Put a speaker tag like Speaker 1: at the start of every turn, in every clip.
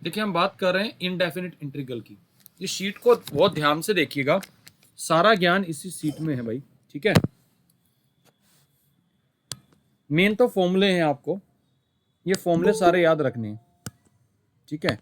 Speaker 1: देखिए हम बात कर रहे हैं इनडेफिनिट इंटीग्रल की। इस शीट को बहुत ध्यान से देखिएगा, सारा ज्ञान इसी शीट में है भाई। ठीक है, मेन तो फॉर्मूले हैं, आपको ये फॉर्मूले सारे याद रखने हैं। ठीक है,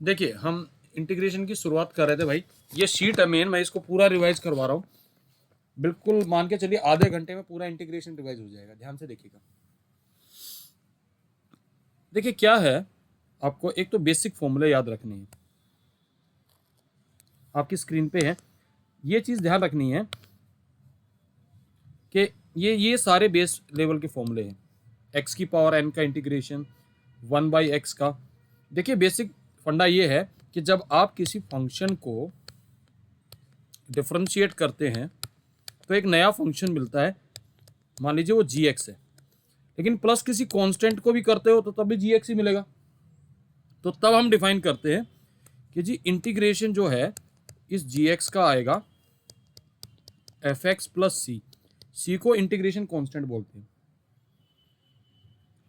Speaker 1: देखिए हम इंटीग्रेशन की शुरुआत कर रहे थे भाई। ये शीट है मेन, मैं इसको पूरा रिवाइज करवा रहा हूँ। बिल्कुल मान के चलिए आधे घंटे में पूरा इंटीग्रेशन रिवाइज हो जाएगा। ध्यान से देखिएगा। देखिए क्या है, आपको एक तो बेसिक फॉर्मूले याद रखने हैं, आपकी स्क्रीन पे है। ये चीज ध्यान रखनी है कि ये सारे बेस लेवल के फॉर्मूले हैं। एक्स की पावर एन का इंटीग्रेशन, 1/x का। देखिए बेसिक फंडा ये है कि जब आप किसी फंक्शन को डिफरेंशिएट करते हैं तो एक नया फंक्शन मिलता है। मान लीजिए वो gx है, लेकिन प्लस किसी कांस्टेंट को भी करते हो तो तब भी gx ही मिलेगा। तो तब हम डिफाइन करते हैं कि जी इंटीग्रेशन जो है इस gx का आएगा fx प्लस c को इंटीग्रेशन कांस्टेंट बोलते हैं।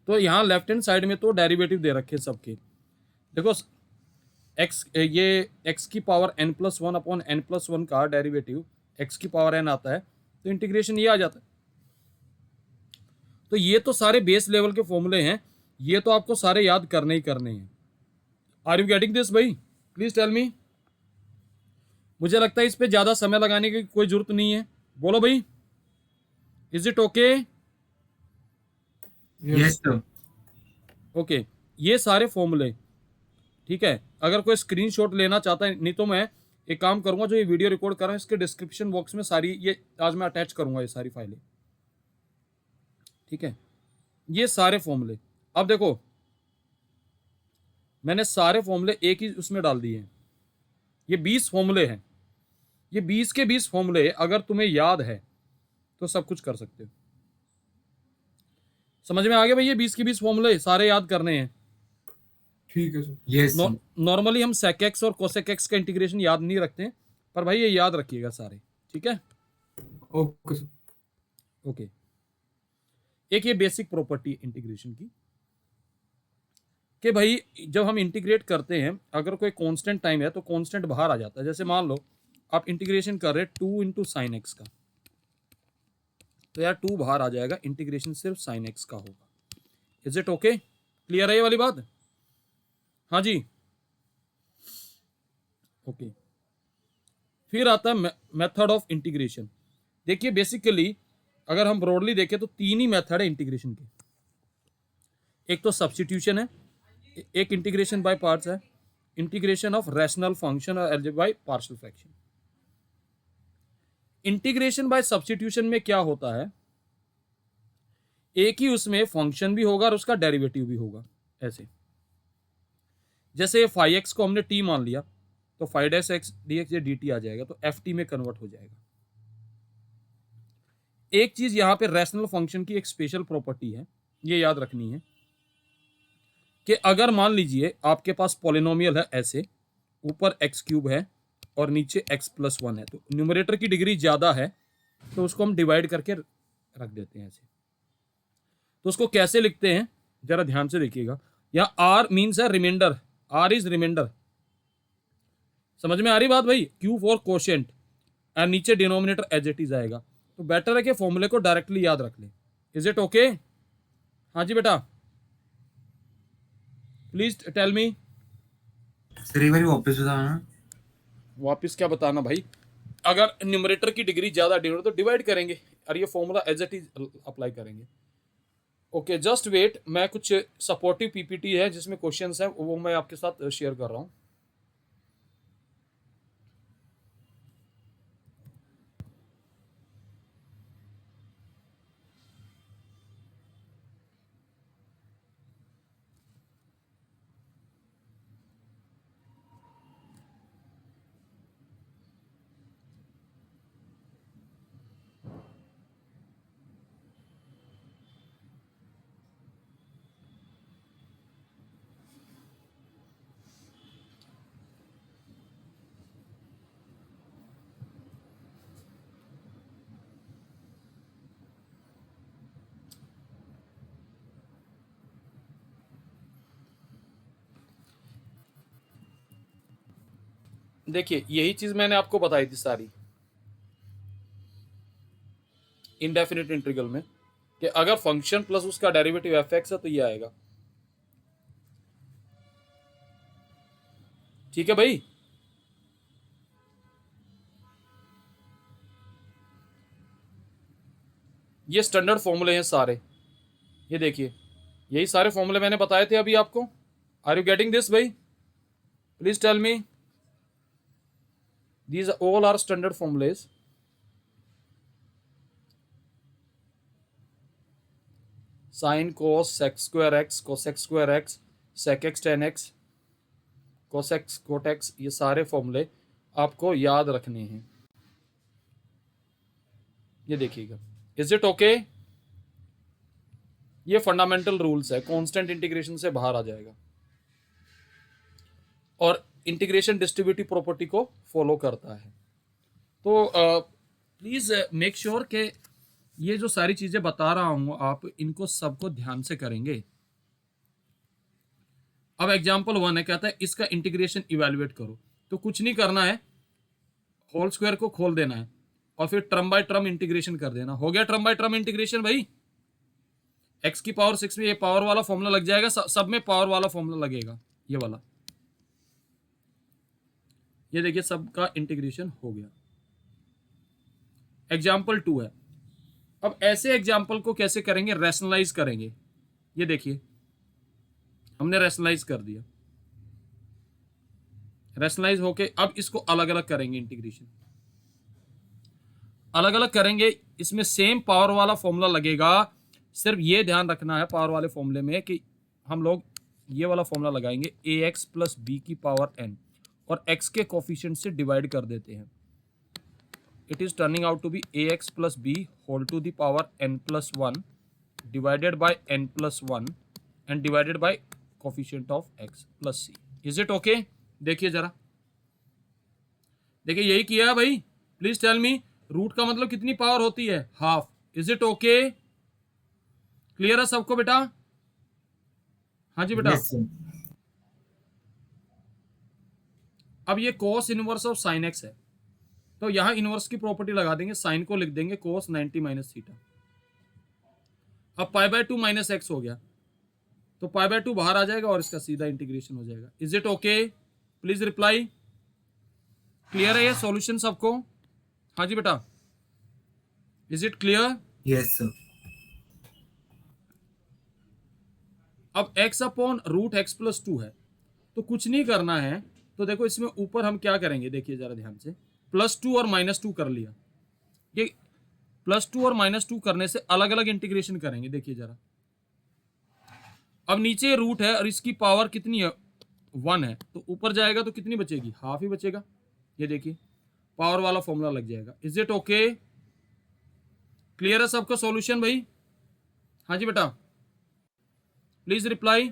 Speaker 1: तो यहाँ लेफ्ट हैंड साइड में तो डेरिवेटिव दे रखे सबके। देखो एक्स, ये एक्स की power n plus one upon n plus one का डेरिवेटिव एक्स की पावर n आता है, तो इंटीग्रेशन ये आ जाता है। तो ये तो सारे बेस लेवल के फॉर्मूले हैं, ये तो आपको सारे याद करने ही करने हैं। आर यू गेटिंग दिस भाई? Please tell me. मुझे लगता है इस पे ज्यादा समय लगाने की कोई जरूरत नहीं है। बोलो भाई, is it okay?
Speaker 2: Yes sir.
Speaker 1: Okay, ये सारे फॉर्मूले। ठीक है, अगर कोई स्क्रीनशॉट लेना चाहता है, नहीं तो मैं एक काम करूंगा, जो ये वीडियो रिकॉर्ड कर रहा हूं इसके डिस्क्रिप्शन बॉक्स में सारी ये आज मैं अटैच करूंगा ये सारी फाइलें। ठीक है, ये सारे फॉर्मूले। अब देखो मैंने सारे फॉर्मूले एक ही उसमें डाल दिए हैं। ये 20 फॉर्मूले हैं। ये 20 के 20 फॉर्मूले अगर तुम्हें याद है तो सब कुछ कर सकते हो। समझ में आ गया भाई? ये 20 के 20 फॉर्मूले सारे याद करने हैं।
Speaker 2: ठीक है सर। Yes sir.
Speaker 1: नॉर्मली हम sec x और cosec x का इंटीग्रेशन याद नहीं रखते हैं, पर भाई ये याद रखिएगा सारे। ठीक है,
Speaker 2: ओके सर।
Speaker 1: ओके। एक ये बेसिक प्रॉपर्टी इंटीग्रेशन की कि भाई जब हम इंटीग्रेट करते हैं, अगर कोई कांस्टेंट टाइम है तो कांस्टेंट बाहर आ जाता है। जैसे मान लो आप इंटीग्रेशन कर रहे हैं 2 इंटू साइन एक्स का, तो यार 2 बाहर आ जाएगा, इंटीग्रेशन सिर्फ साइन एक्स का होगा। Is it okay? क्लियर है ये वाली बात? हाँ जी, ओके। फिर आता है मेथड ऑफ इंटीग्रेशन। देखिए बेसिकली अगर हम ब्रॉडली देखें तो तीन ही मेथड है इंटीग्रेशन के। एक तो सब्सटीट्यूशन है, एक इंटीग्रेशन बाय पार्ट्स है, इंटीग्रेशन ऑफ रैशनल फंक्शन और algebra by partial fraction. Integration by substitution में क्या होता है, एक ही उसमें फंक्शन भी होगा और उसका डेरिवेटिव भी होगा। ऐसे जैसे फाइव एक्स को हमने टी मान लिया तो five dash x d x या डी टी आ जाएगा, तो एफ टी में कन्वर्ट हो जाएगा। एक चीज यहां पे रैशनल फंक्शन की एक स्पेशल प्रॉपर्टी है, ये याद रखनी है कि अगर मान लीजिए आपके पास पॉलिनोमियल है ऐसे, ऊपर एक्स क्यूब है और नीचे एक्स प्लस वन है, तो न्यूमरेटर की डिग्री ज्यादा है तो उसको हम डिवाइड करके रख देते हैं ऐसे। तो उसको कैसे लिखते हैं जरा ध्यान से देखिएगा। यहाँ आर मीन्स है रिमाइंडर, आर इज रिमाइंडर। समझ में आ रही बात भाई? क्यू फॉर कोशेंट एंड नीचे डिनोमिनेटर एज इट इज आएगा। तो बेटर है कि फॉर्मूले को डायरेक्टली याद रख ले। Is it okay? हाँ जी बेटा, प्लीज टेल मी।
Speaker 2: सर एक बार वापस बताना।
Speaker 1: वापिस क्या बताना भाई? अगर न्यूमरेटर की डिग्री ज्यादा डिनोमिनेटर तो डिवाइड करेंगे और ये formula as it is apply करेंगे। ओके जस्ट वेट, मैं कुछ सपोर्टिव पीपीटी है जिसमें क्वेश्चंस है वो मैं आपके साथ शेयर कर रहा हूँ। देखिए यही चीज मैंने आपको बताई थी सारी इनडेफिनिट इंटीग्रल में, कि अगर फंक्शन प्लस उसका डेरिवेटिव एफ एक्स है तो ये आएगा। ठीक है भाई, ये स्टैंडर्ड फॉर्मूले हैं सारे, ये देखिए यही सारे फॉर्मूले मैंने बताए थे अभी आपको। आर यू गेटिंग दिस भाई? Please tell me, these all are standard formulas. Sine cos sec square x, cosec square x, sec x tan x, cosec x cot x, ये सारे फॉर्मूले आपको याद रखने हैं। ये देखिएगा, इज इट ओके? ये फंडामेंटल रूल्स है, कांस्टेंट इंटीग्रेशन से बाहर आ जाएगा और इंटीग्रेशन डिस्ट्रीब्यूटिव प्रॉपर्टी को फॉलो करता है। तो प्लीज मेक श्योर कि ये जो सारी चीजें बता रहा हूं आप इनको सबको ध्यान से करेंगे। अब एग्जांपल 1 है, कहता है इसका इंटीग्रेशन इवैल्यूएट करो। तो कुछ नहीं करना है, होल स्क्वायर को खोल देना है और फिर टर्म बाय टर्म इंटीग्रेशन कर देना। हो गया टर्म बाय टर्म इंटीग्रेशन भाई। एक्स की पावर 6 में ये पावर वाला फॉर्मूला लग जाएगा, सब में पावर वाला फॉर्मूला लगेगा, ये वाला। ये देखिए सबका इंटीग्रेशन हो गया। एग्जाम्पल 2 है। अब ऐसे एग्जाम्पल को कैसे करेंगे? रैशनलाइज करेंगे। ये देखिए हमने रैशनलाइज कर दिया, रैशनलाइज होके अब इसको अलग अलग करेंगे, इंटीग्रेशन अलग अलग करेंगे। इसमें सेम पावर वाला फॉर्मूला लगेगा। सिर्फ ये ध्यान रखना है पावर वाले फॉर्मूले में कि हम लोग ये वाला फॉर्मूला लगाएंगे, ए एक्स प्लस बी की पावर एन, और एक्स के कोफिशिएंट से डिवाइड कर देते हैं। It is turning out to be a x plus b whole to the power n plus 1 divided by n plus 1 and divided by coefficient of x plus c. Is it okay? देखिए जरा, देखिए यही किया है भाई। Please tell me, root का मतलब कितनी पावर होती है? Half. Is it okay? Clear है सबको बेटा? हाँ जी बेटा।
Speaker 2: Yes, sir.
Speaker 1: अब ये cos inverse of sine x है, तो यहां इनवर्स की प्रॉपर्टी लगा देंगे, साइन को लिख देंगे cos 90 माइनस थीटा। अब पाई बाय 2 माइनस एक्स हो गया, तो पाई बाय 2 बाहर आ जाएगा और इसका सीधा इंटीग्रेशन हो जाएगा। Is it okay? Please reply. Clear है ये सॉल्यूशन सबको? हाँ जी बेटा, is it clear?
Speaker 2: Yes, sir.
Speaker 1: अब x upon root x plus 2 है, तो कुछ नहीं करना है। तो देखो इसमें ऊपर हम क्या करेंगे, देखिए जरा ध्यान से, +2 और -2 कर लिया। ये +2 और -2 करने से अलग अलग इंटीग्रेशन करेंगे। देखिए जरा, अब नीचे रूट है और इसकी पावर कितनी है? 1 है, तो ऊपर जाएगा तो कितनी बचेगी? हाफ ही बचेगा। ये देखिए पावर वाला फॉर्मूला लग जाएगा। Is it okay? क्लियर है सबका सॉल्यूशन भाई? हाँ जी बेटा, please reply.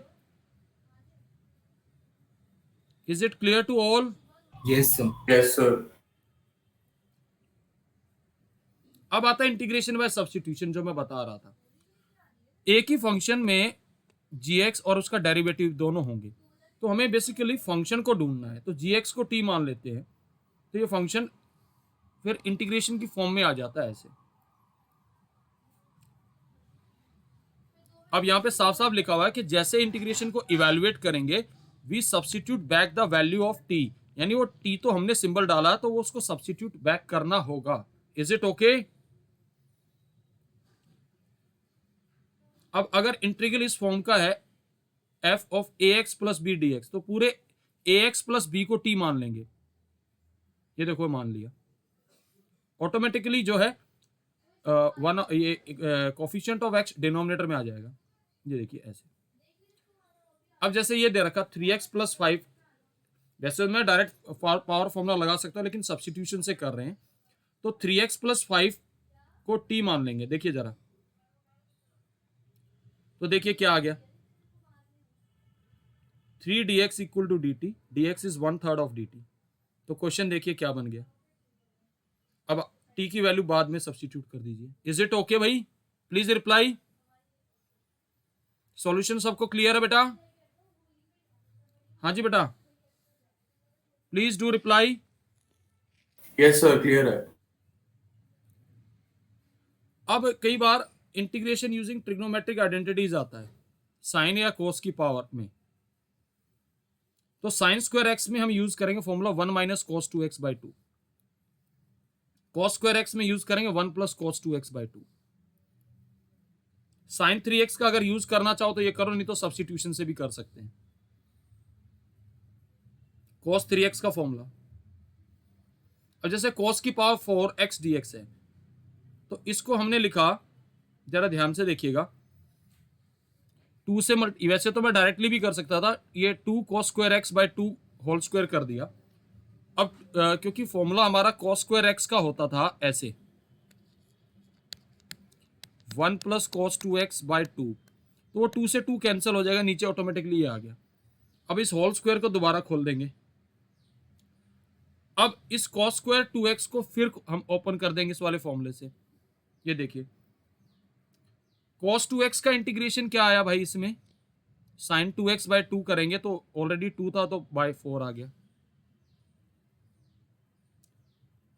Speaker 1: Is it clear to all?
Speaker 2: Yes, sir. Yes, sir.
Speaker 1: अब आता है इंटीग्रेशन बाय सब्स्टिट्यूशन, जो मैं बता रहा था। एक ही फंक्शन में जीएक्स और उसका डेरिवेटिव दोनों होंगे, तो हमें बेसिकली फंक्शन को ढूंढना है। तो जीएक्स को टी मान लेते हैं, तो ये फंक्शन फिर इंटीग्रेशन की फॉर्म में आ जाता है ऐसे। अब यहां पे साफ साफ लिखा हुआ है कि जैसे इंटीग्रेशन को इवैल्यूएट करेंगे, we substitute back the value of t, यानी वो टी तो हमने सिंबल डाला है तो वो उसको सब्स्टिट्यूट बैक करना होगा। Is it okay? अब अगर इंटीग्रल इस फॉर्म का है f of a x plus b d x, तो पूरे ए एक्स प्लस बी को टी मान लेंगे। ये देखो मान लिया, ऑटोमेटिकली जो है वन ये कोफिशिएंट ऑफ एक्स डिनोमिनेटर में आ जाएगा। ये देखिए ऐसे। अब जैसे ये दे रखा 3x प्लस 5, वैसे मैं डायरेक्ट पावर फॉर्मूला लगा सकता हूं, लेकिन सब्स्टिट्यूशन से कर रहे हैं, तो 3x प्लस 5 को t मान लेंगे। देखिए जरा, तो देखिए क्या आ गया, 3dx equal to dt, dx is 1/3 of dt। तो क्वेश्चन देखिए क्या बन गया। अब t की वैल्यू बाद में सब्स्टिट्यूट कर दीजिए। इज इट ओके भाई? Please reply. सॉल्यूशन सबको क्लियर है बेटा? हाँ जी बेटा, please do reply.
Speaker 2: Yes, sir. Clear है.
Speaker 1: अब कई बार इंटीग्रेशन यूजिंग ट्रिग्नोमेट्रिक आइडेंटिटीज आता है साइन या कोस की पावर में। तो साइन स्क्वायर एक्स में हम यूज करेंगे formula 1 minus cos 2x/2। Cos square x में यूज करेंगे 1 plus cos 2x/2। Sign 3x का अगर यूज करना चाहो तो ये करो, नहीं तो सब्स्टिट्यूशन से भी कर सकते हैं। cos 3x का फॉर्मूला, अब जैसे cos की पावर 4x dx है तो इसको हमने लिखा, जरा ध्यान से देखिएगा, 2 से वैसे तो मैं डायरेक्टली भी कर सकता था, ये 2 cos square x by 2 whole square कर दिया। अब क्योंकि फॉर्मूला हमारा cos स्क्वायर एक्स का होता था ऐसे 1 प्लस कॉस 2x/2, तो वो 2 से 2 कैंसिल हो जाएगा, नीचे ऑटोमेटिकली ये आ गया। अब इस होल स्क्वायर को दोबारा खोल देंगे। अब इस cos स्क्वायर 2x को फिर हम ओपन कर देंगे इस वाले फॉर्मूले से। ये देखिए cos 2x का इंटीग्रेशन क्या आया भाई, इसमें sin 2x/2 करेंगे तो ऑलरेडी 2 था तो बाय 4 आ गया।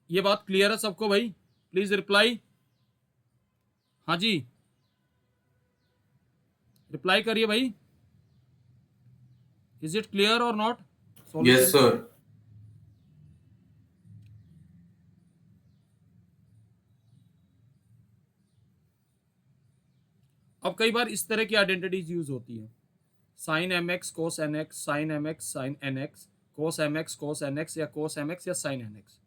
Speaker 1: ये बात क्लियर है सबको भाई? Please reply. हाँ जी, रिप्लाई करिए भाई। इज इट क्लियर और नॉट?
Speaker 2: Yes, sir.
Speaker 1: अब कई बार इस तरह की आइडेंटिटीज यूज होती है, sine m x cos n x, sine m x sine n x, cos m x cos n x, या कोस एम एक्स या साइन एन एक्स।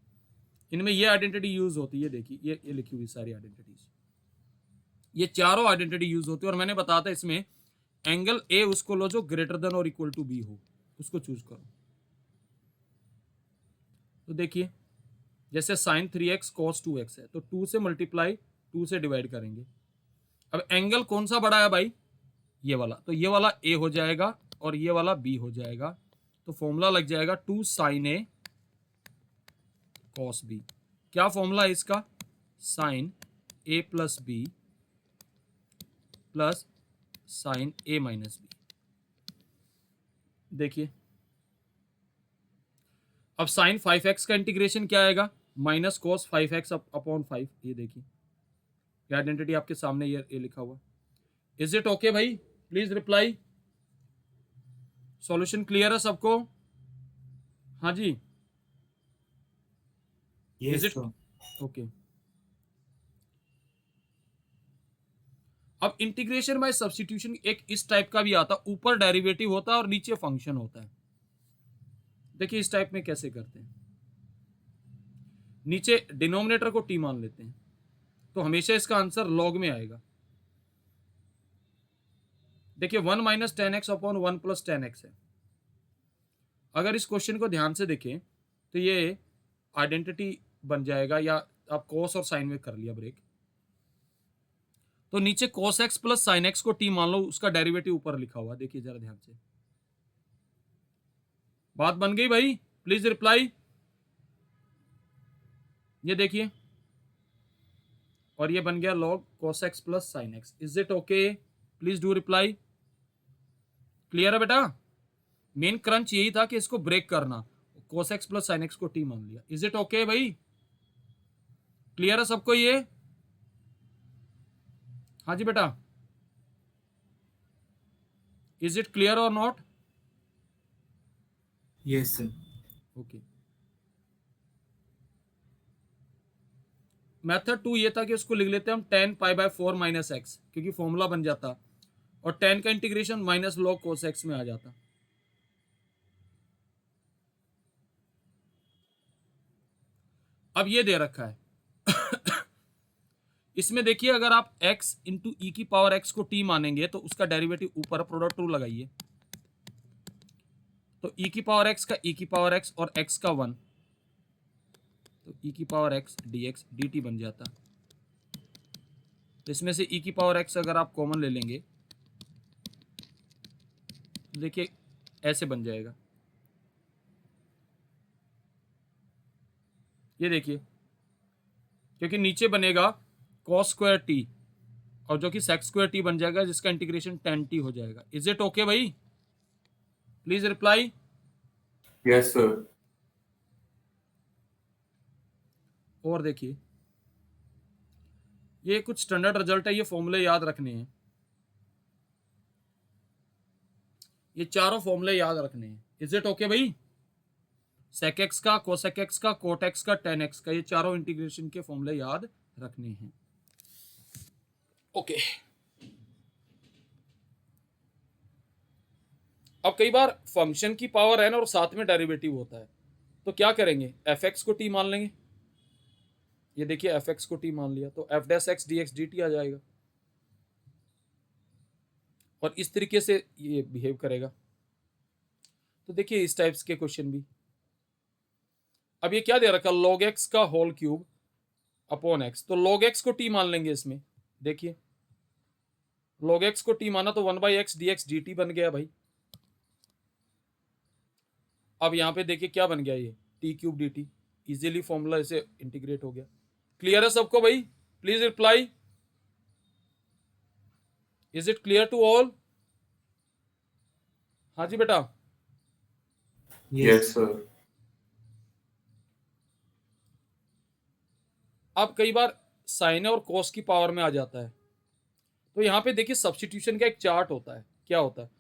Speaker 1: इनमें ये आइडेंटिटी यूज होती है। देखिए ये लिखी हुई सारी आइडेंटिटीज, ये चारों आइडेंटिटी यूज होती है। और मैंने बताया था इसमें एंगल ए उसको लो जो ग्रेटर देन और इक्वल टू बी हो, उसको चूज करो। तो देखिए जैसे साइन 3x कॉस 2x है तो 2 से मल्टीप्लाई 2 से डिवाइड करेंगे। अब एंगल कौन सा बड़ा है भाई, ये वाला, तो ये वाला ए हो जाएगा और ये वाला बी हो जाएगा। तो फॉर्मूला लग जाएगा 2 साइन ए कॉस बी। क्या फॉर्मूला है इसका? साइन ए प्लस बी प्लस साइन ए माइनस बी। देखिए अब साइन 5x का इंटीग्रेशन क्या आएगा, माइनस कॉस 5x अपॉन 5। ये देखिए ये आइडेंटिटी आपके सामने ये लिखा हुआ। इज इट ओके भाई? Please reply. सॉल्यूशन क्लियर है सबको? हाँ जी,
Speaker 2: Yes,
Speaker 1: is it
Speaker 2: sir.
Speaker 1: Okay? अब इंटीग्रेशन बाय सब्स्टिट्यूशन एक इस टाइप का भी आता, ऊपर डेरिवेटिव होता है और नीचे फंक्शन होता है। देखिए इस टाइप में कैसे करते हैं, नीचे डिनोमिनेटर को टी मान लेते हैं तो हमेशा इसका आंसर लॉग में आएगा। देखिए 1 minus 10x upon 1 plus 10x है। अगर इस क्वेश्चन को ध्यान से देखें तो ये आइडेंटिटी बन जाएगा, या आप कॉस और साइन में कर लिया ब्रेक, तो नीचे cos x plus sign x को टी मान लो, उसका डेरिवेटिव ऊपर लिखा हुआ। देखिए जरा ध्यान से, बात बन गई भाई? Please reply. ये देखिए और ये बन गया log cos x plus sine x. Is it okay? Please do reply. Clear है बेटा? मेन क्रंच यही था कि इसको ब्रेक करना, cos x plus sign x को टी मान लिया। इज इट ओके भाई? क्लियर है सबको ये? हाँ जी बेटा, इज इट क्लियर और not?
Speaker 2: Yes, sir.
Speaker 1: Okay. Method 2 ये था कि उसको लिख लेते हैं हम tan π/4 माइनस एक्स, क्योंकि फॉर्मूला बन जाता और tan का integration minus log cos x में आ जाता। अब ये दे रखा है इसमें देखिए अगर आप x इंटू ई की पावर x को t मानेंगे तो उसका डेरिवेटिव ऊपर, प्रोडक्ट रूल लगाइए, तो e की पावर x का e की पावर x और x का 1, तो e की पावर x dx dt बन जाता। तो इसमें से e की पावर x अगर आप कॉमन ले लेंगे तो देखिए ऐसे बन जाएगा। ये देखिए क्योंकि नीचे बनेगा cos स्क्वायर t और जो कि sec स्क्वायर t बन जाएगा, जिसका इंटीग्रेशन tan t हो जाएगा। इज इट ओके भाई? Please reply.
Speaker 2: Yes, sir.
Speaker 1: और देखिए ये कुछ स्टैंडर्ड रिजल्ट है, ये फॉर्मूले याद रखने हैं, ये चारों फॉर्मूले याद रखने हैं। इज इट ओके भाई? सेक एक्स का, कोसेक एक्स का, कोट एक्स का, टेन एक्स का, ये चारों इंटीग्रेशन के फॉर्मूले याद रखने हैं। ओके अब कई बार फंक्शन की पावर एन और साथ में डेरिवेटिव होता है, तो क्या करेंगे, एफ एक्स को टी मान लेंगे। ये देखिए एफ एक्स को टी मान लिया तो f dash x d x d t आ जाएगा, और इस तरीके से ये बिहेव करेगा। तो देखिए इस टाइप्स के क्वेश्चन भी। अब ये क्या दे रखा, log x का होल क्यूब अपॉन x, तो log x को t मान लेंगे इसमें। देखिए log x को t माना तो 1/x dx dt बन गया भाई। अब यहां पे देखिए क्या बन गया, ये t cube dt, easily formula इसे इंटीग्रेट हो गया। क्लियर है सबको भाई? Please reply, is it clear to all? हाँ जी बेटा।
Speaker 2: Yes, sir.
Speaker 1: अब कई बार साइन और कॉस की पावर में आ जाता है, तो यहाँ पे देखिए सब्स्टिट्यूशन का एक चार्ट होता है। क्या होता है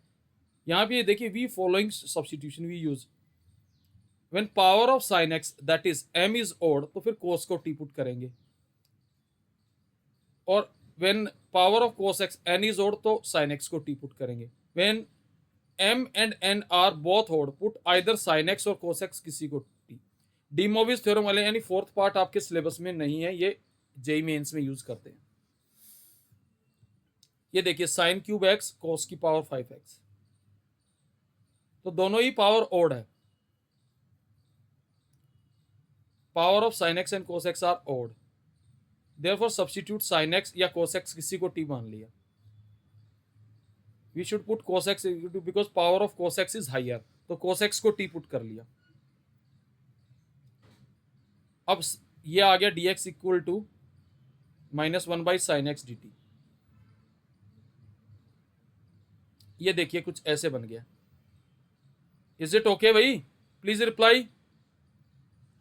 Speaker 1: यहाँ पे, देखिए we following substitution we use when power of sine x that is m is odd, तो फिर कोस को टी पुट करेंगे, और when power of cos x n is odd तो साइन एक्स को टी पुट करेंगे। When m and n are both odd put either sine x और cos x किसी को टी। डी मोविस थ्योरम वाले यानी फोर्थ पार्ट आपके सिलेबस में नहीं है, ये जेई मेंस में यूज करते हैं। ये देखिए साइन क्यूब एक्स कोस की पावर 5x, तो दोनों ही पावर ओड है। Power of sine x and cos x are odd, therefore substitute sine x या कोस एक्स किसी को टी मान लिया। We should put cos x because power of cos x is higher, तो कोस एक्स को t put कर लिया। अब ये आ गया dx equal to -1/sin x dt। ये देखिए कुछ ऐसे बन गया। इज इट ओके भाई? Please reply.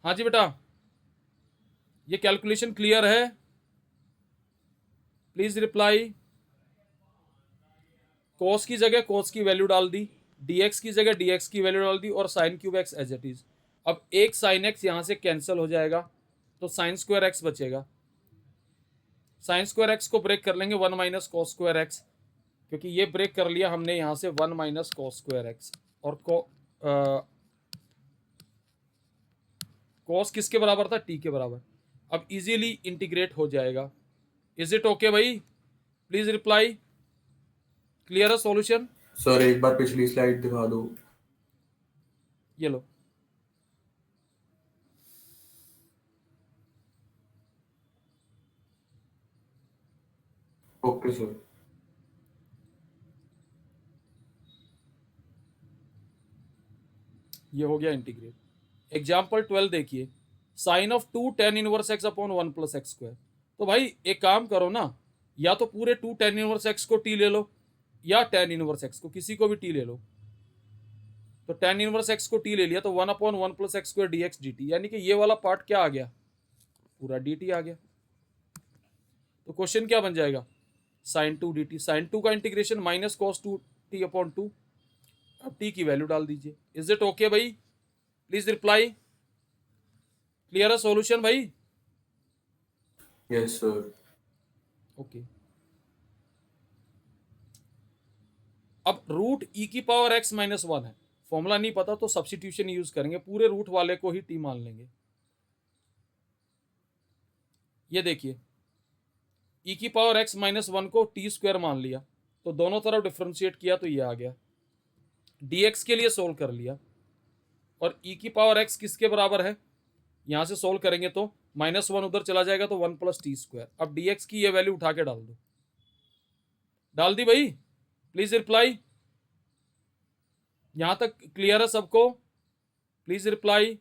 Speaker 1: हाँ जी बेटा, ये कैलकुलेशन क्लियर है? Please reply. कोस की जगह कोस की वैल्यू डाल दी, dx की जगह dx की वैल्यू डाल दी, और sine cube x as it is. अब एक साइन एक्स यहां से कैंसिल हो जाएगा, तो साइन स्क्वायर एक्स बचेगा। साइन स्क्वायर एक्स को ब्रेक कर लेंगे 1 माइनस कॉस स्क्वायर एक्स, क्योंकि ये ब्रेक कर लिया हमने यहां से 1 माइनस कॉस स्क्वायर एक्स। और कॉस किसके बराबर था, टी के बराबर। अब इजीली इंटीग्रेट हो जाएगा। इज इट ओके भाई? Please reply. क्लियर है सॉल्यूशन?
Speaker 2: सर एक बार पिछली स्लाइड दिखा दो।
Speaker 1: ये लो,
Speaker 2: ओके सर।
Speaker 1: ये हो गया इंटीग्रेट। एग्जाम्पल 12 देखिए, sine of 2 tan inverse x upon 1 plus x square. तो भाई एक काम करो ना, या तो पूरे 2 tan इनवर्स एक्स को टी ले लो, या tan इनवर्स एक्स को, किसी को भी टी ले लो। तो tan इनवर्स एक्स को टी ले लिया तो 1/1 plus x square dx dt, यानी कि ये वाला पार्ट क्या आ गया, पूरा dt आ गया। तो क्वेश्चन क्या बन जाएगा, साइन 2 dt, साइन 2 का integration minus cos 2 t upon 2। अब t की वैल्यू डाल दीजिए। इज इट ओके भाई? Please reply. क्लियर है सॉल्यूशन भाई?
Speaker 2: Yes sir.
Speaker 1: ओके अब रूट e की पावर x माइनस 1 है, फॉर्मूला नहीं पता तो सब्स्टिट्यूशन यूज करेंगे, पूरे रूट वाले को ही t मान लेंगे। ये देखिए e की पावर x माइनस 1 को टी स्क्वायर मान लिया, तो दोनों तरफ डिफ्रेंशिएट किया तो ये आ गया। dx के लिए सोल्व कर लिया, और e की पावर x किसके बराबर है, यहां से सोल्व करेंगे तो -1 उधर चला जाएगा तो 1 प्लस टी स्क्वायर। अब dx की ये वैल्यू उठा के डाल दो। डाल दी भाई? Please reply. यहां तक क्लियर है सबको? Please reply.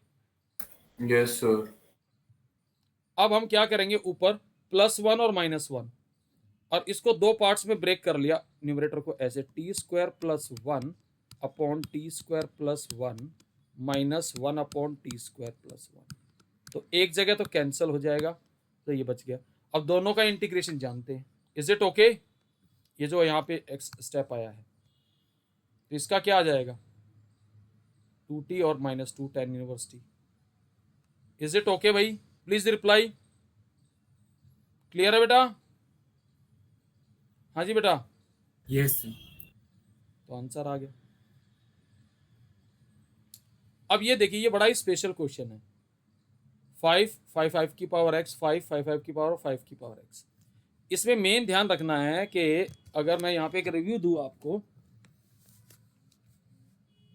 Speaker 2: Yes sir.
Speaker 1: अब हम क्या करेंगे, ऊपर +1 और -1, और इसको दो पार्ट्स में ब्रेक कर लिया, न्यूमरेटर को ऐसे T square plus 1 upon T square plus 1 -1 upon T square plus 1। तो एक जगह तो कैंसिल हो जाएगा, तो ये बच गया। अब दोनों का इंटीग्रेशन जानते हैं, इज इट ओके? ये जो यहाँ पे एक्स स्टेप आया है, तो इसका क्या आ जाएगा? 2t और -2 tan inverse t। Is it okay भाई? Please reply. क्लियर है बेटा? हाँ जी बेटा,
Speaker 2: यस सर।
Speaker 1: तो आंसर आ गया। अब ये देखिए, ये बड़ा ही स्पेशल क्वेश्चन है। 5 5 5 की पावर x, 5 5 5 की पावर 5 की पावर x। इसमें मेन ध्यान रखना है कि अगर मैं यहाँ पे एक रिव्यू दूं आपको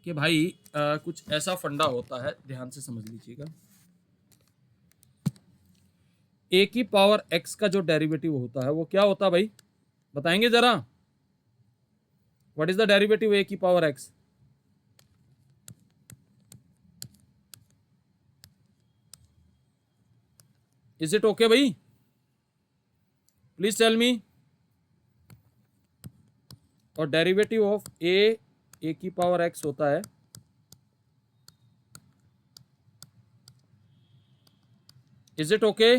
Speaker 1: कि भाई कुछ ऐसा फंडा होता है, ध्यान से समझ लीजिएगा। a की पावर x का जो डेरिवेटिव होता है वो क्या होता है भाई, बताएंगे जरा? What is the derivative a की power x? Is it okay भाई? Please tell me. और डेरिवेटिव ऑफ a की पावर x होता है इज इट ओके?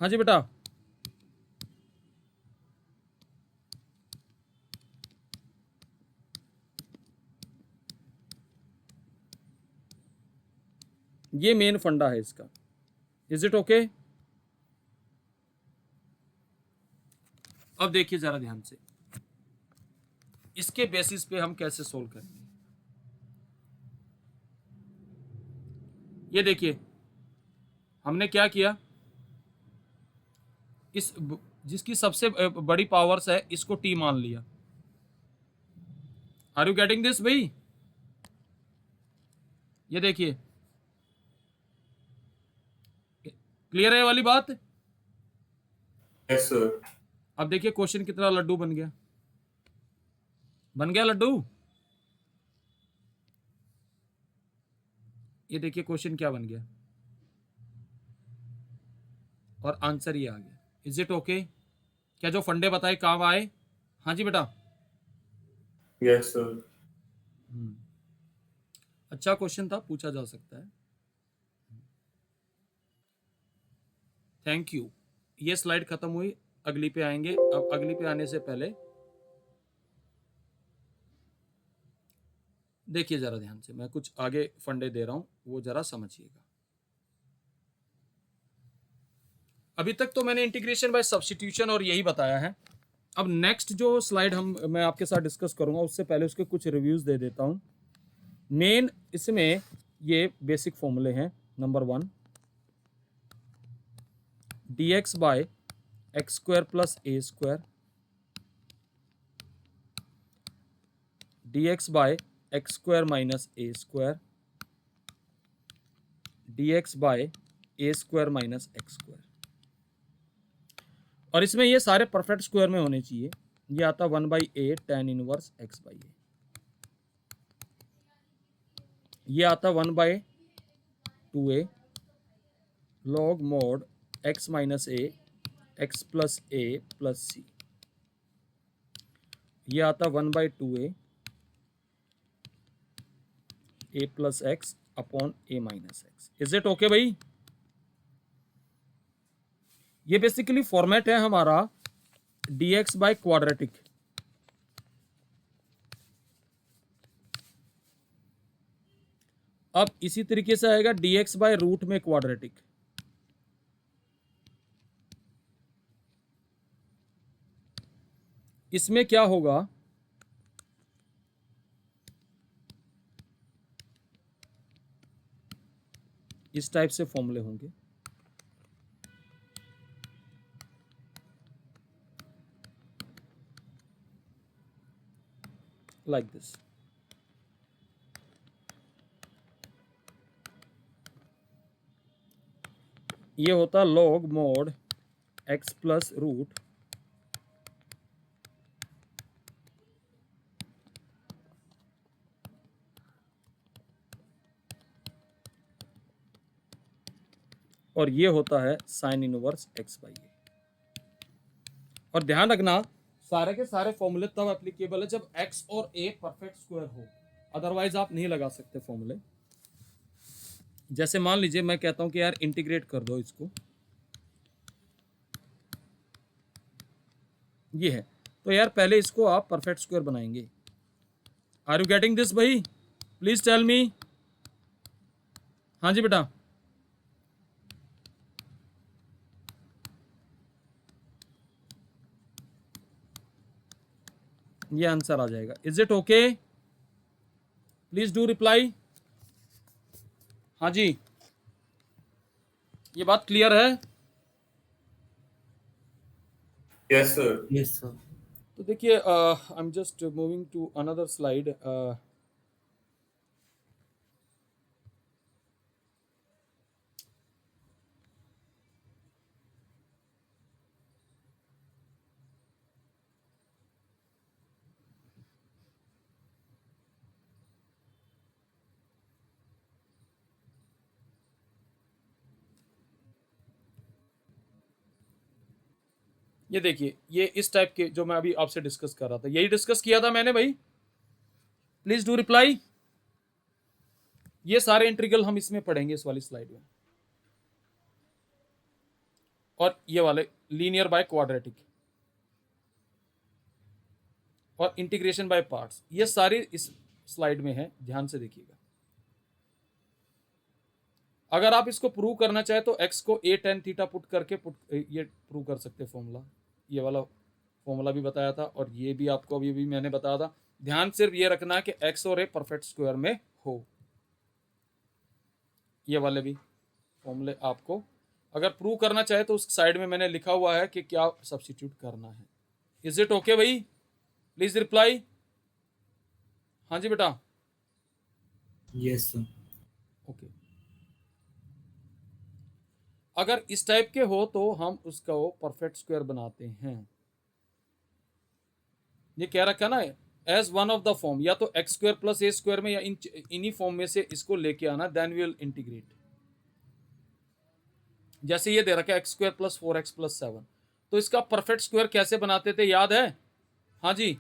Speaker 1: हाँ जी बेटा, ये मेन फंडा है इसका। Is it okay? अब देखिए जरा ध्यान से, इसके बेसिस पे हम कैसे सोल्व करेंगे। ये देखिए, हमने क्या किया, इस जिसकी सबसे बड़ी पावर्स है इसको t मान लिया। आर यू गेटिंग दिस भाई? ये देखिए, क्लियर है ये वाली बात?
Speaker 2: Yes sir.
Speaker 1: अब देखिए क्वेश्चन कितना लड्डू बन गया, बन गया लड्डू। ये देखिए क्वेश्चन क्या बन गया, और आंसर ये आ गया। Is it okay? क्या जो फंडे बताए काम आए? हाँ जी बेटा।
Speaker 2: Yes sir.
Speaker 1: अच्छा क्वेश्चन था, पूछा जा सकता है। Thank you. ये स्लाइड खत्म हुई, अगली पे आएंगे। अब अगली पे आने से पहले देखिए जरा ध्यान से, मैं कुछ आगे फंडे दे रहा हूं, वो जरा समझिएगा। अभी तक तो मैंने इंटीग्रेशन बाय सब्स्टिट्यूशन और यही बताया है। अब नेक्स्ट जो स्लाइड मैं आपके साथ डिस्कस करूंगा, उससे पहले उसके कुछ रिव्यूज दे देता हूं। मेन इसमें ये बेसिक फॉर्मूले हैं। Number 1, dx by x square plus a square, dx by x square minus a square, dx by a square minus x square. और इसमें ये सारे परफेक्ट स्क्वायर में होने चाहिए। ये आता 1/a tan inverse x by a, ये आता 1/2a log mod x minus a x plus a plus c, ये आता 1/2a a plus x upon a minus x. Is it okay भाई? ये बेसिकली फॉर्मेट है हमारा dx बाय क्वाड्रेटिक। अब इसी तरीके से आएगा dx बाय रूट में क्वाड्रेटिक। इसमें क्या होगा, इस टाइप से फॉर्मूले होंगे। Like this. ये होता log mod x plus root और ये होता है sine inverse x by a. और ध्यान रखना, सारे के सारे फॉर्मूले तब एप्लीकेबल है जब x और a परफेक्ट स्क्वायर हो, अदरवाइज आप नहीं लगा सकते फॉर्मूले। जैसे मान लीजिए मैं कहता हूं कि यार इंटीग्रेट कर दो इसको, ये है, तो यार पहले इसको आप परफेक्ट स्क्वायर बनाएंगे। आर यू गेटिंग दिस भाई? Please tell me. हाँ जी बेटा, ये आंसर आ जाएगा। Is it okay? Please do reply. हाँ जी, ये बात क्लियर है?
Speaker 2: Yes, sir.
Speaker 3: Yes, sir.
Speaker 1: तो देखिए, I am just moving to another slide. ये देखिए, ये इस टाइप के जो मैं अभी आपसे डिस्कस कर रहा था, यही डिस्कस किया था मैंने भाई। Please do reply. ये सारे इंटीग्रल हम इसमें पढ़ेंगे, इस वाली स्लाइड में। और ये वाले लीनियर बाय क्वाड्रेटिक और इंटीग्रेशन बाय पार्ट्स, ये सारे इस स्लाइड में है, ध्यान से देखिएगा। अगर आप इसको प्रूव करना चाहे तो x को a tan थीटा पुट करके ये प्रूव कर सकते हैं फॉर्मूला। ये वाला फॉर्मूला भी बताया था और ये भी आपको अभी भी मैंने बताया था। ध्यान सिर्फ ये रखना है कि x और a परफेक्ट स्क्वायर में हो। ये वाले भी फॉर्मूले आपको अगर प्रूव करना चाहे तो उस साइड में मैंने लिखा हुआ है कि क्या सब्स्टिट्यूट करना है। इज इट ओके भाई? Please reply. हाँ जी बेटा,
Speaker 3: Yes, sir.
Speaker 1: ओके। अगर इस टाइप के हो तो हम उसका वो परफेक्ट स्क्वायर बनाते हैं। ये क्या रखा ना, as one of the form, या तो x square plus a square में, या इन्हीं फॉर्म में से इसको लेके आना, देन वी विल इंटीग्रेट। जैसे ये दे रखा है x square plus 4x plus 7, तो इसका परफेक्ट स्क्वायर कैसे बनाते थे, याद है? हाँ जी,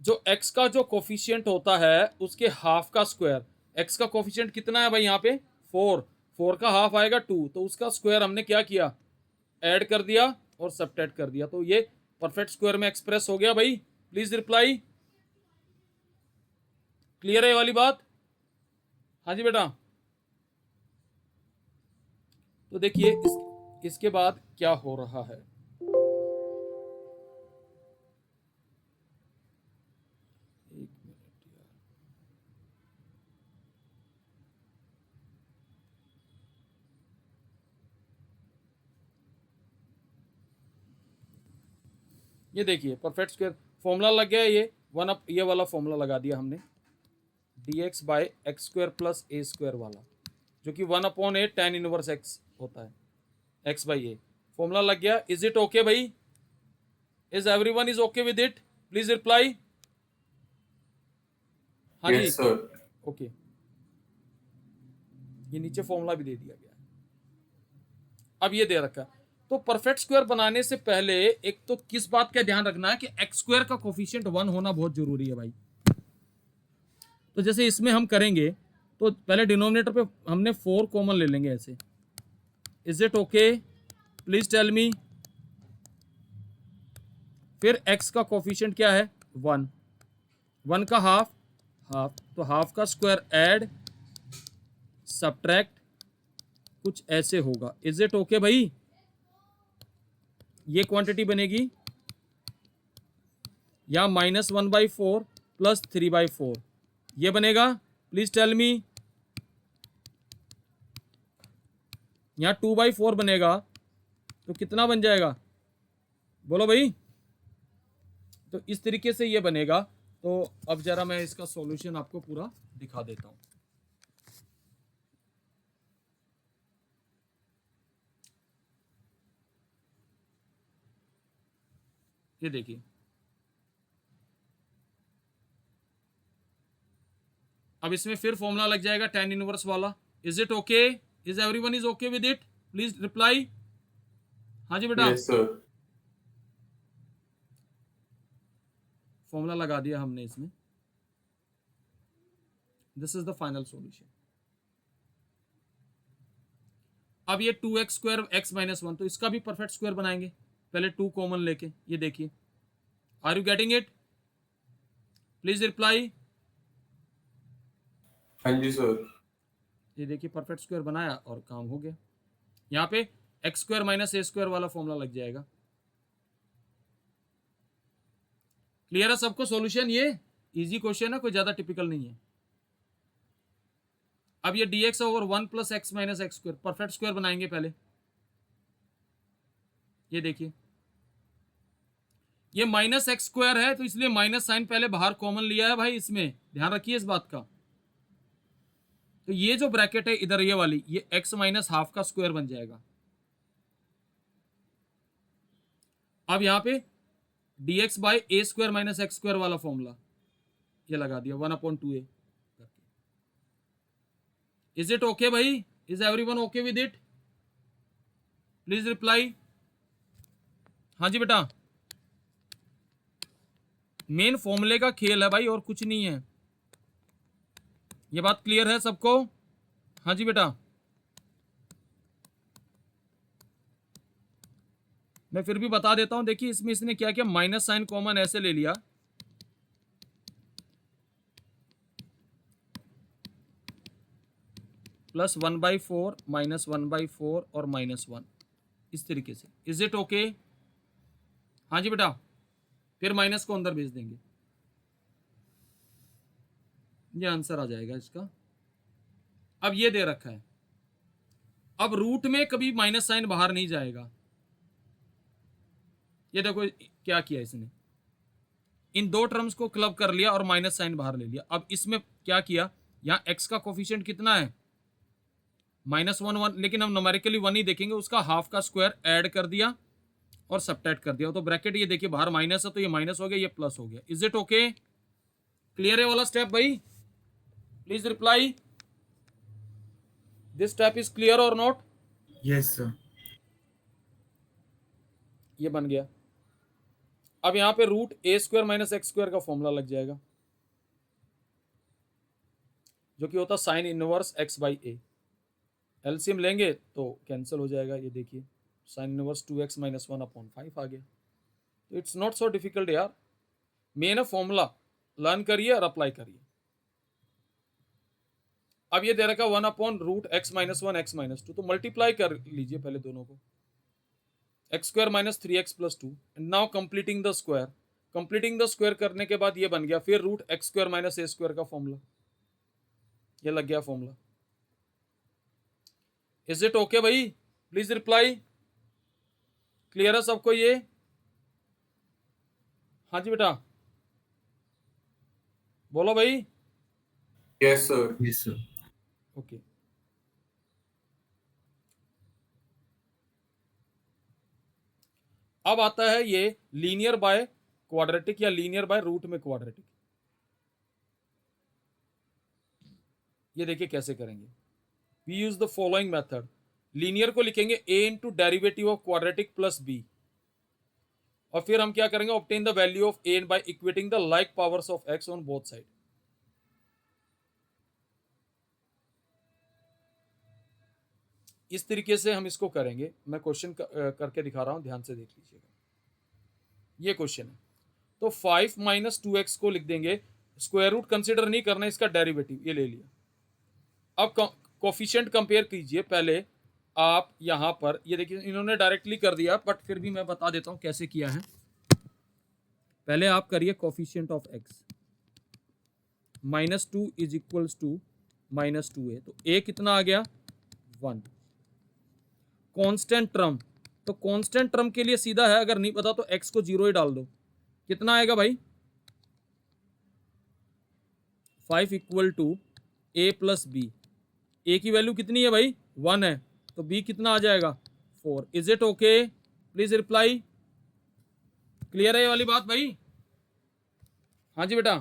Speaker 1: जो x का जो कोफिशियंट होता है उसके हाफ का स्क्वायर। x का कोफिशियंट कितना है भाई यहाँ पे? 4। 4 का हाफ आएगा 2, तो उसका स्क्वायर हमने क्या किया, ऐड कर दिया और सब्ट्रैक्ट कर दिया, तो ये परफेक्ट स्क्वायर में एक्सप्रेस हो गया भाई। Please reply. क्लियर है ये वाली बात? हाँ जी बेटा। तो देखिए इसके बाद क्या हो रहा है। एक मिनट यार, ये देखिए परफेक्ट स्क्वायर फॉर्मूला लग गया। ये वन अप, ये वाला फॉर्मूला लगा दिया हमने, dx by x square plus a square वाला, जो कि 1/a tan इनवर्स x होता है, x बाई ए। फॉर्मूला लग गया। इज इट ओके भाई? Is everyone is okay with it? Please reply. हाँ जी,
Speaker 2: Yes, sir.
Speaker 1: ओके। ये नीचे फॉर्मूला भी दे दिया गया है। अब ये दे रखा है, तो परफेक्ट स्क्वायर बनाने से पहले एक तो किस बात का ध्यान रखना है कि एक्स स्क्वायर का कोफिशिएंट 1 होना बहुत जरूरी है भाई। तो जैसे इसमें हम करेंगे तो पहले डिनोमिनेटर पे हमने 4 कॉमन ले लेंगे ऐसे। Is it okay? Please tell me. फिर x का कोफिशिएंट क्या है? 1। 1 का हाफ, हाफ, तो हाफ का स्क्वायर ऐड सब्ट्रैक्ट, कुछ ऐसे होगा। इज इट ओके भाई? ये क्वांटिटी बनेगी या -1/4 प्लस 3/4, ये बनेगा। Please tell me. यहां 2/4 बनेगा, तो कितना बन जाएगा, बोलो भाई? तो इस तरीके से ये बनेगा। तो अब जरा मैं इसका सॉल्यूशन आपको पूरा दिखा देता हूं। ये देखिए, अब इसमें फिर फॉर्मूला लग जाएगा tan इनवर्स वाला। Is it okay? Is everyone is okay with it? Please reply. हाँ जी बेटा,
Speaker 2: Yes, sir.
Speaker 1: फॉर्मूला लगा दिया हमने इसमें। This is the final solution. अब ये 2x² x माइनस 1, तो इसका भी परफेक्ट स्क्वायर बनाएंगे, पहले 2 कॉमन लेके। ये देखिए, are you getting it? Please reply.
Speaker 2: हाँ जी सर।
Speaker 1: ये देखिए परफेक्ट स्क्वायर बनाया और काम हो गया। यहाँ पे x² माइनस a² वाला फॉर्मूला लग जाएगा। क्लियर है सबको सॉल्यूशन? ये इजी क्वेश्चन है, कोई ज्यादा टिपिकल नहीं है। अब ये dx over 1 plus x minus x², perfect square बनाएंगे पहले। ये देखिए, ये माइनस x² है, तो इसलिए माइनस साइन पहले बाहर कॉमन लिया है भाई, इसमें ध्यान रखिए इस बात का। तो ये जो ब्रैकेट है इधर ये वाली, ये x माइनस हाफ का स्क्वायर बन जाएगा। अब यहां पे dx by a² minus x² वाला फॉर्मूला ये लगा दिया, 1/2a। इज इट ओके भाई? Is everyone okay with it? Please reply. हाँ जी बेटा, मेन फॉर्मूले का खेल है भाई, और कुछ नहीं है। ये बात क्लियर है सबको? हाँ जी बेटा, मैं फिर भी बता देता हूं। देखिए इसमें इसने क्या किया, माइनस साइन कॉमन ऐसे ले लिया, प्लस 1/4 माइनस 1/4 और -1, इस तरीके से। Is it okay? हाँ जी बेटा, फिर माइनस को अंदर भेज देंगे, ये आंसर आ जाएगा इसका। अब ये दे रखा है, अब रूट में कभी माइनस साइन बाहर नहीं जाएगा। ये देखो क्या किया इसने, इन दो टर्म्स को क्लब कर लिया और माइनस साइन बाहर ले लिया। अब इसमें क्या किया, यहां x का कोफिशिएंट कितना है, -1, लेकिन हम न्यूमेरिकली 1 ही देखेंगे, उसका हाफ का स्क्वायर ऐड कर दिया और सबट्रैक्ट कर दिया। तो ब्रैकेट ये देखिए बाहर माइनस है, तो ये माइनस हो गया, ये प्लस हो गया। Is it okay? क्लियर है वाला स्टेप भाई? Please reply, this step is clear और नॉट?
Speaker 3: Yes, sir.
Speaker 1: ये बन गया। अब यहां पे √a² माइनस x² का फॉर्मूला लग जाएगा, जो कि होता sign inverse x by a। LCM लेंगे तो कैंसिल हो जाएगा। ये देखिए साइन इनवर्स 2x माइनस 1/5 आ गया। तो इट्स नॉट सो डिफिकल्ट यार, मेन फॉर्मूला लर्न करिए और अप्लाई करिए। अब ये दे रखा 1/√x माइनस 1 x माइनस 2, तो मल्टीप्लाई कर लीजिए पहले दोनों को, x² minus 3x plus 2, and now completing the square. Completing the square करने के बाद ये बन गया फिर √x² माइनस a² का फॉर्मूला, ये लग गया फॉर्मूला। इज इट ओके भाई? Please reply. क्लियर है सबको ये? हाँ जी बेटा, बोलो भाई।
Speaker 2: Yes sir.
Speaker 3: Yes, sir.
Speaker 1: Okay, अब आता है ये लीनियर बाय क्वाड्रेटिक या लीनियर बाय रूट में क्वाड्रेटिक। ये देखिए कैसे करेंगे। We use the following method. Linear को लिखेंगे a into derivative of quadratic plus b, और फिर हम क्या करेंगे, obtain the value of a by equating the like powers of x on both side. इस तरीके से हम इसको करेंगे। मैं क्वेश्चन करके दिखा रहा हूं, ध्यान से देख लीजिएगा। ये क्वेश्चन है, तो 5 माइनस 2x को लिख देंगे, स्क्वायर रूट कंसिडर नहीं करना, इसका डेरिवेटिव ये ले लिया। अब कोफिशिएंट कंपेयर कीजिए पहले आप यहां पर। ये देखिए इन्होंने डायरेक्टली कर दिया, बट फिर भी मैं बता देता हूं कैसे किया है। पहले आप करिए coefficient of x, -2 is equals to -2a, तो a कितना आ गया 1। कांस्टेंट टर्म, तो कांस्टेंट टर्म के लिए सीधा है, अगर नहीं पता तो x को 0 ही डाल दो। कितना आएगा भाई, 5 equal to a plus b. a की वैल्यू कितनी है भाई 1 है, तो b कितना आ जाएगा 4। Is it okay? Please reply. Clear है ये वाली बात भाई? हाँ जी बेटा,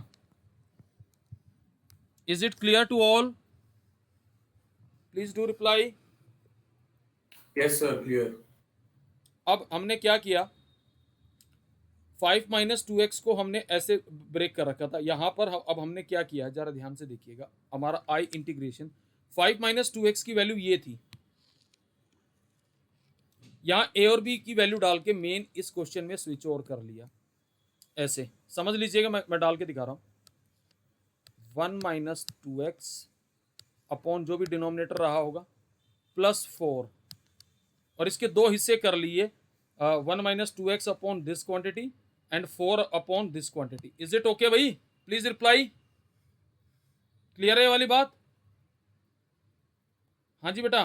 Speaker 1: is it clear to all? Please do reply.
Speaker 2: Yes sir. Clear.
Speaker 1: अब हमने क्या किया, 5 माइनस 2x को हमने ऐसे ब्रेक कर रखा था। यहां पर अब हमने क्या किया, जरा ध्यान से देखिएगा। हमारा i इंटीग्रेशन 5 माइनस 2x की वैल्यू ये थी, यहाँ ए और बी की वैल्यू डाल के मेन इस क्वेश्चन में स्विच ओवर कर लिया। ऐसे समझ लीजिएगा, मैं डाल के दिखा रहा हूँ। 1 माइनस 2x अपॉन जो भी डिनोमिनेटर रहा होगा प्लस 4, और इसके दो हिस्से कर लिए, 1 minus 2x upon this quantity and 4 upon this quantity. Is it okay भाई? Please reply. क्लियर है ये वाली बात? हाँ जी बेटा।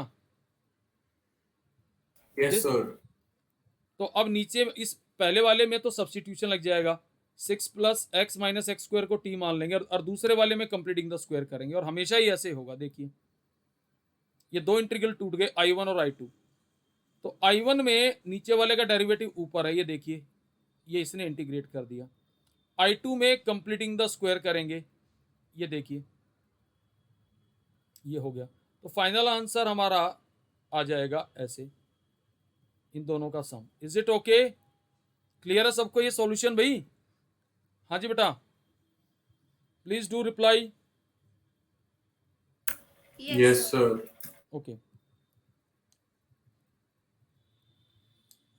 Speaker 2: Yes,
Speaker 1: This-
Speaker 2: sir.
Speaker 1: तो अब नीचे इस पहले वाले में तो सब्सटीट्यूशन लग जाएगा, 6 plus x minus x square को टी मान लेंगे, और दूसरे वाले में कंप्लीटिंग द स्क्वायर करेंगे, और हमेशा ही ऐसे होगा। देखिए ये दो इंटीग्रल टूट गए, I1 और I2। तो I1 में नीचे वाले का डेरिवेटिव ऊपर है, ये देखिए, ये इसने इंटीग्रेट कर दिया। I2 में कंप्लीटिंग द स्क्वायर करेंगे, ये देखिए ये हो गया। तो फाइनल आंसर हमारा आ जाएगा ऐसे, इन दोनों का sum. Is it okay? Clear है सबको ये सॉल्यूशन भाई? हाँ जी बेटा, please do reply.
Speaker 2: Yes, sir.
Speaker 1: Okay,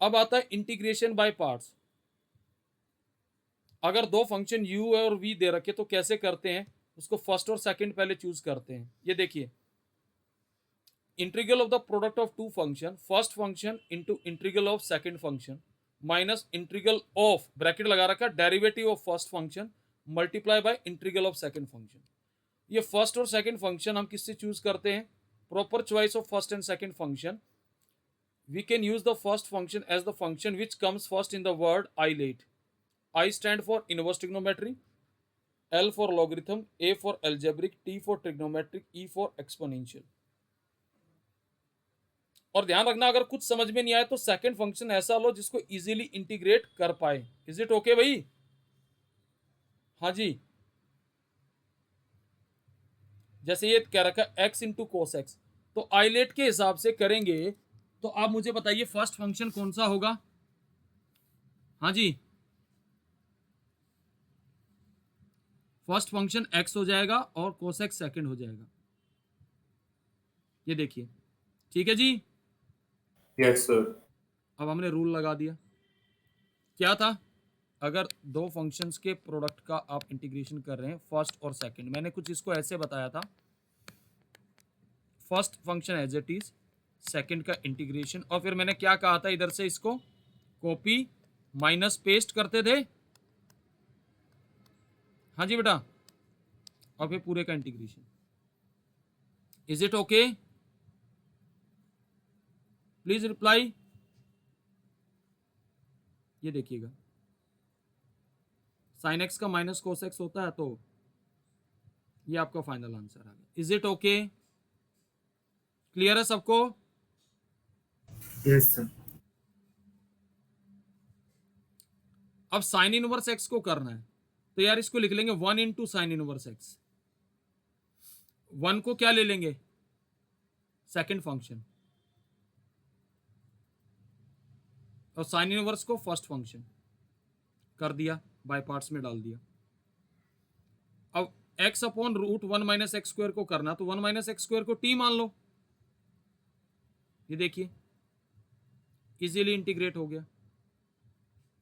Speaker 1: अब आता है इंटीग्रेशन बाय पार्ट्स। अगर दो फंक्शन u और v दे रखे तो कैसे करते हैं उसको, फर्स्ट और सेकंड पहले चूज करते हैं। ये देखिए, integral of the product of two function, first function into integral of second function minus integral of, bracket लगा रखा, derivative of first function multiply by integral of second function. ये first और second function हम किससे choose करते हैं? Proper choice of first and second function. We can use the first function as the function which comes first in the word ILATE. I stand for inverse trigonometry, L for logarithm, A for algebraic, T for trigonometric, E for exponential. और ध्यान रखना, अगर कुछ समझ में नहीं आए तो सेकंड फंक्शन ऐसा लो जिसको इजीली इंटीग्रेट कर पाए। इज इट ओके भाई? हाँ जी, जैसे ये कह रखा x इंटू कोस एक्स, तो आइलेट के हिसाब से करेंगे तो आप मुझे बताइए फर्स्ट फंक्शन कौन सा होगा? हाँ जी, फर्स्ट फंक्शन x हो जाएगा और कोस एक्स सेकेंड हो जाएगा। ये देखिए, ठीक है जी।
Speaker 2: Yes, sir.
Speaker 1: अब हमने रूल लगा दिया। क्या था? अगर दो फंक्शंस के प्रोडक्ट का आप इंटीग्रेशन कर रहे हैं फर्स्ट और सेकंड, मैंने कुछ इसको ऐसे बताया था, first function as it is, second का इंटीग्रेशन, और फिर मैंने क्या कहा था, इधर से इसको कॉपी माइनस पेस्ट करते थे। हाँ जी बेटा, और फिर पूरे का integration. Is it okay? Please reply. ये देखिएगा, साइन एक्स का माइनस कोस एक्स होता है, तो ये आपका फाइनल आंसर आ गया। Is it okay? क्लियर है सबको?
Speaker 3: Yes, sir.
Speaker 1: अब साइन इनवर्स एक्स को करना है, तो यार इसको लिख लेंगे 1 इंटू साइन इनवर्स एक्स। 1 को क्या ले लेंगे? सेकंड फंक्शन, और साइन इनवर्स को फर्स्ट फंक्शन कर दिया, बाय पार्ट्स में डाल दिया। अब x upon root 1 minus x square को करना, तो 1 माइनस एक्स स्क्वायर को t मान लो। ये देखिए, इजीली इंटीग्रेट हो गया।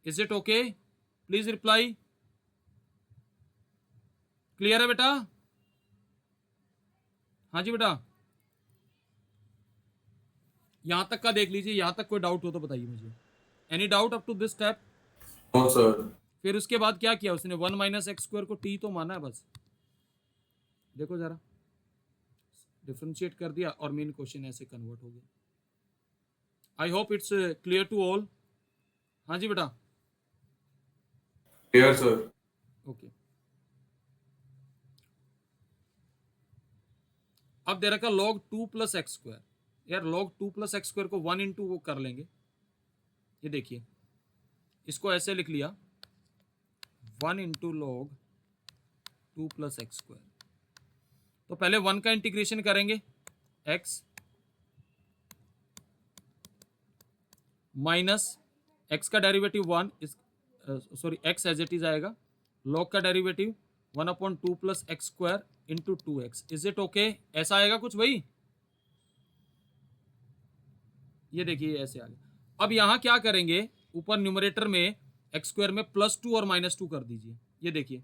Speaker 1: Is it okay? Please reply. Clear है बेटा? हाँ जी बेटा, यहां तक का देख लीजिए, यहां तक कोई डाउट हो तो बताइए मुझे। Any doubt up to this step?
Speaker 2: No, sir.
Speaker 1: फिर उसके बाद क्या किया उसने? 1 माइनस एक्स स्क्वायर को टी तो माना है बस। देखो जरा, डिफरेंशिएट कर दिया और मेन क्वेश्चन ऐसे कन्वर्ट हो गया। I hope it's clear to all. हाँ जी बेटा,
Speaker 2: Clear, sir.
Speaker 1: ओके। अब दे रखा log 2 प्लस एक्स स्क्वायर। यार log 2 प्लस एक्स स्क्वायर को 1 इंटू वो कर लेंगे। ये देखिए, इसको ऐसे लिख लिया, 1 into log 2 plus x square. तो पहले 1 का इंटीग्रेशन करेंगे, x माइनस x का डेरिवेटिव 1, इस sorry x as it is आएगा, log का derivative 1 upon 2 plus x square into 2x। Is it okay? ऐसा आएगा कुछ भाई? ये देखिए ऐसे आ गया। अब यहां क्या करेंगे, ऊपर न्यूमरेटर में एक्स स्क्वायर में +2 और -2 कर दीजिए, ये देखिए,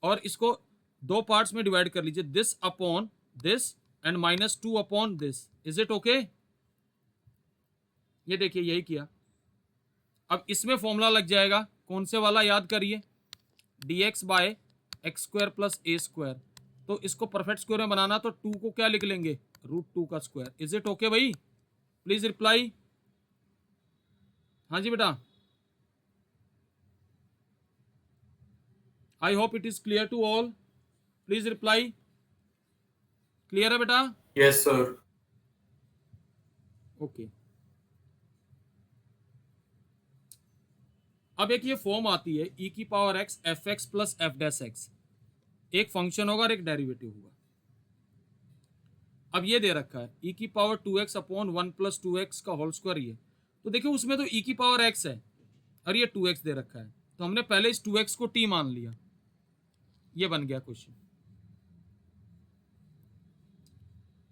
Speaker 1: और इसको दो पार्ट्स में डिवाइड कर लीजिए, this upon this and -2 upon this. Is it okay? ये देखिए, यही किया। अब इसमें फॉर्मूला लग जाएगा, कौन से वाला याद करिए, dx by x square plus a square. तो इसको परफेक्ट स्क्वायर में बनाना तो 2 को क्या लिख लेंगे, √2 का स्क्वायर। इज इट ओके भाई? Please reply. हाँ जी बेटा, I hope it is clear to all. Please reply. Clear है बेटा?
Speaker 2: Yes, sir.
Speaker 1: ओके। अब एक ये फॉर्म आती है e की power x fx plus f dash x, एक फंक्शन होगा और एक डेरिवेटिव होगा। अब ये दे रखा है e की power 2x upon 1 plus 2x का होल स्क्वायर। ये तो देखिए, उसमें तो e की पावर x है और ये 2x दे रखा है, तो हमने पहले इस 2x को t मान लिया। ये बन गया क्वेश्चन।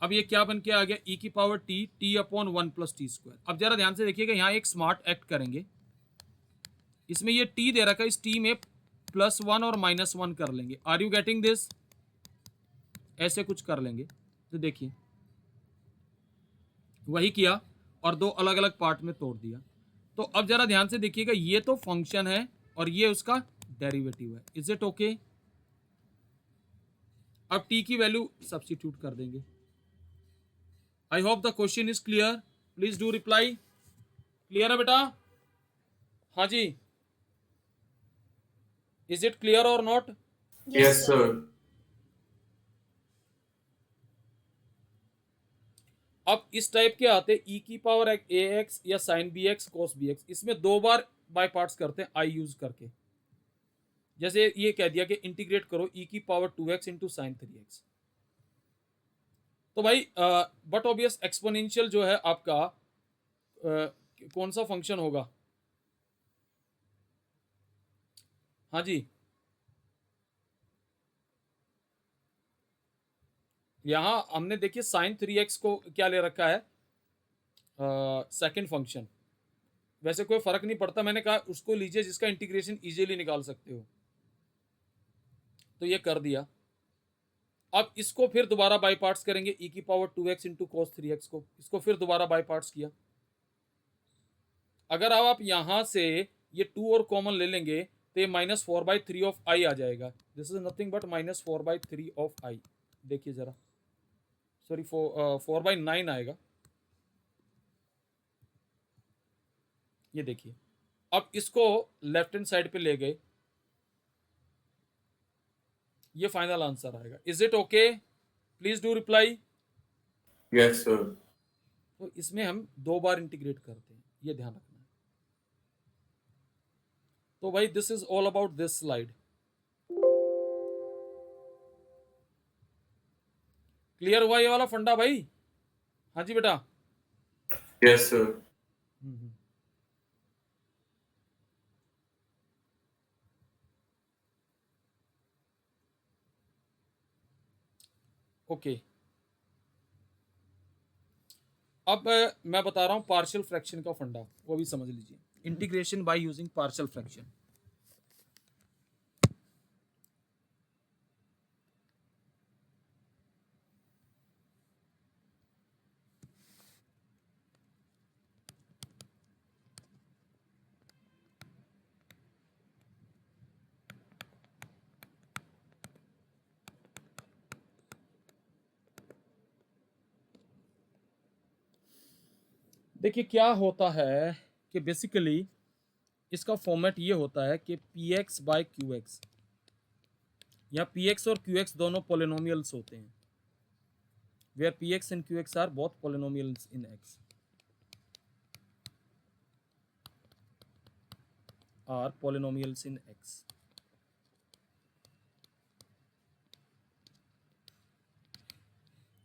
Speaker 1: अब ये क्या बन के आ गया, e की power t upon 1 plus T square. अब जरा ध्यान से देखिएगा, यहाँ एक स्मार्ट एक्ट करेंगे। इसमें ये t दे रखा है, इस t में +1 और -1 कर लेंगे। Are you getting this? ऐसे कुछ कर लेंगे। तो देखिए, वही किया और दो अलग अलग पार्ट में तोड़ दिया। तो अब जरा ध्यान से देखिएगा, ये तो फंक्शन है और ये उसका डेरिवेटिव है। Is it okay? अब t की वैल्यू सब्स्टिट्यूट कर देंगे। I hope the question is clear. Please do reply. Clear है बेटा? हाँ जी, इज इट क्लियर और नॉट?
Speaker 2: Yes, sir.
Speaker 1: अब इस टाइप के आते e की पावर ax या साइन bx cos bx, इसमें दो बार बाय पार्ट्स करते हैं आई यूज करके। जैसे ये कह दिया कि इंटीग्रेट करो e की power 2x into sine 3x। तो भाई बट ऑब्वियस एक्सपोनेंशियल जो है आपका कौन सा फंक्शन होगा? हाँ जी, यहां हमने देखिए साइन 3x को क्या ले रखा है, सेकंड फंक्शन। वैसे कोई फर्क नहीं पड़ता, मैंने कहा उसको लीजिए जिसका इंटीग्रेशन इजीली निकाल सकते हो। तो ये कर दिया। अब इसको फिर दोबारा बाई पार्ट्स करेंगे, e की power 2x into cos 3x को, इसको फिर दोबारा बाई पार्ट्स किया। अगर अब आप यहां से ये 2 और कॉमन ले लेंगे तो ये -4/3 ऑफ आई आ जाएगा। This is nothing but -4/3 of I. देखिए जरा, सॉरी 4/9 आएगा। ये देखिए, अब इसको लेफ्ट हैंड साइड पे ले गए, ये फाइनल आंसर आएगा। Is it okay? Please do reply.
Speaker 2: Yes, sir.
Speaker 1: तो इसमें हम दो बार इंटीग्रेट करते हैं, ये ध्यान रखना है। तो भाई this is all about this slide. Clear हुआ ये वाला फंडा भाई? हाँ जी बेटा।
Speaker 2: Yes, sir.
Speaker 1: ओके। अब मैं बता रहा हूं पार्शियल फ्रैक्शन का फंडा, वो भी समझ लीजिए। Integration by using partial fraction. देखिए क्या होता है कि बेसिकली इसका फॉर्मेट ये होता है कि px बाय qx, या px और qx दोनों पोलिनोमियल्स होते हैं, where px and qx are both polynomials in x, are polynomials in x।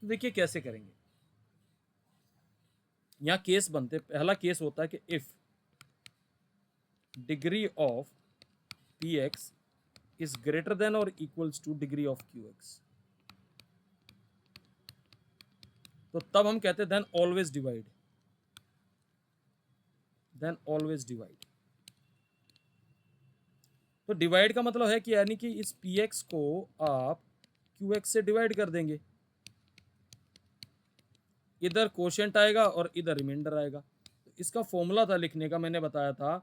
Speaker 1: देखिए कैसे करेंगे। यहाँ केस बनते, पहला केस होता है कि if degree of px is greater than or equals to degree of qx, तो तब हम कहते हैं then always divide. Then always divide. तो डिवाइड का मतलब है कि यानी कि इस px को आप qx से डिवाइड कर देंगे, इधर कोशेंट आएगा और इधर रिमाइंडर आएगा। तो इसका फॉर्मूला था लिखने का, मैंने बताया था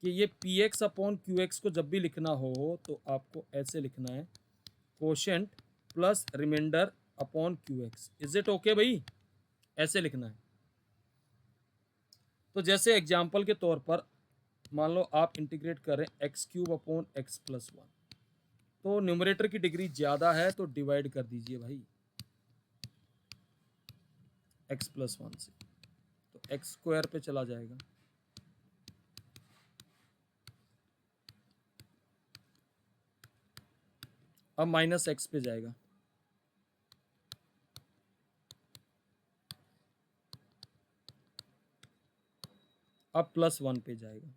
Speaker 1: कि ये px अपॉन qx को जब भी लिखना हो तो आपको ऐसे लिखना है, quotient plus remainder upon qx। Is it okay भाई? ऐसे लिखना है। तो जैसे एग्जाम्पल के तौर पर मान लो आप इंटीग्रेट करें x cube upon x plus one, तो न्यूमरेटर की डिग्री ज़्यादा है तो डिवाइड कर दीजिए भाई एक्स प्लस वन से, तो एक्स स्क्वायर पे चला जाएगा। अब माइनस एक्स पे जाएगा, अब प्लस वन पे जाएगा।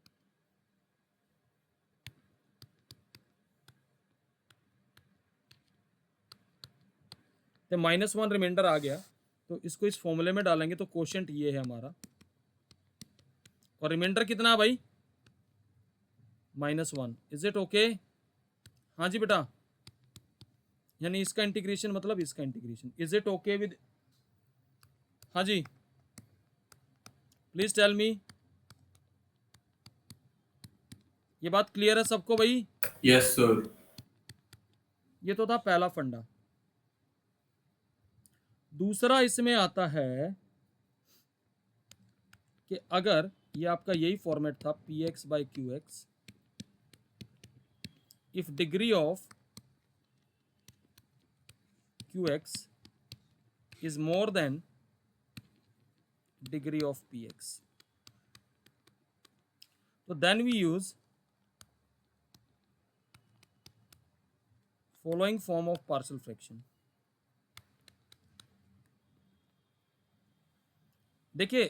Speaker 1: तो माइनस वन रिमाइंडर आ गया, तो इसको इस फॉर्मूले में डालेंगे तो कोशेंट ये है हमारा, और रिमाइंडर कितना है भाई? Minus one. Is it okay? हाँ जी बेटा, यानी इसका इंटीग्रेशन मतलब इसका integration. Is it okay with? हाँ जी, प्लीज टेल मी। ये बात क्लियर है सबको भाई?
Speaker 2: Yes, sir.
Speaker 1: ये तो था पहला फंडा। दूसरा इसमें आता है कि अगर ये आपका यही फॉर्मेट था p x by q x, if degree of q x is more than degree of p x, तो then we use following form of partial fraction. देखिए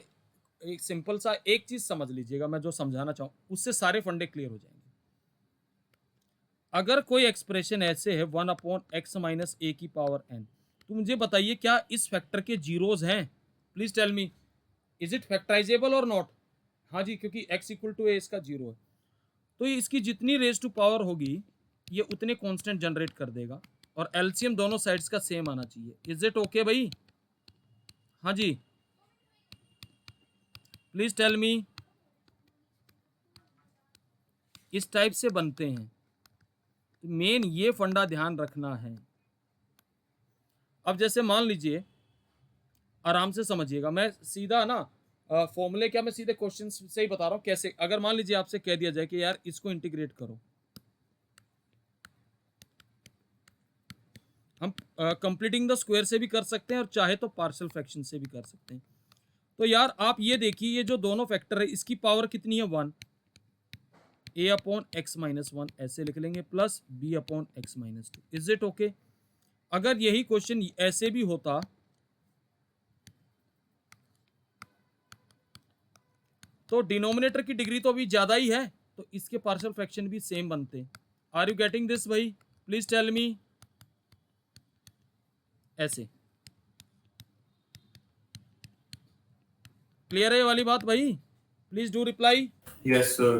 Speaker 1: एक सिंपल सा एक चीज समझ लीजिएगा, मैं जो समझाना चाहूं उससे सारे फंडे क्लियर हो जाएंगे। अगर कोई एक्सप्रेशन ऐसे है 1 अपॉन एक्स माइनस ए की पावर एन, तो मुझे बताइए क्या इस फैक्टर के जीरोज हैं? Please tell me, is it factorisable और नॉट? हाँ जी, क्योंकि एक्स इक्वल टू ए इसका जीरो है, तो ये इसकी जितनी रेज टू पावर होगी ये उतने कांस्टेंट जनरेट कर देगा, और एलसीएम दोनों साइड्स का सेम आना चाहिए। इज इट ओके भाई? हाँ जी, प्लीज टेल मी। इस टाइप से बनते हैं, मेन ये फंडा ध्यान रखना है। अब जैसे मान लीजिए, आराम से समझिएगा, मैं सीधा ना फॉर्मूले क्या, मैं सीधे क्वेश्चन से ही बता रहा हूं कैसे। अगर मान लीजिए आपसे कह दिया जाए कि यार इसको इंटीग्रेट करो, हम कंप्लीटिंग द स्क्वायर से भी कर सकते हैं और चाहे तो पार्शियल फ्रैक्शन से भी कर सकते हैं। तो यार आप ये देखिए, ये जो दोनों फैक्टर है इसकी पावर कितनी है? 1। A upon x minus one ऐसे लिख लेंगे, plus b upon x minus two. Is it okay? अगर यही क्वेश्चन ऐसे भी होता तो डिनोमिनेटर की डिग्री तो अभी ज्यादा ही है, तो इसके पार्शियल फ्रैक्शन भी सेम बनते। आर यू गेटिंग दिस भाई? Please tell me. ऐसे क्लियर है ये वाली बात भाई? Please do reply.
Speaker 2: Yes, sir.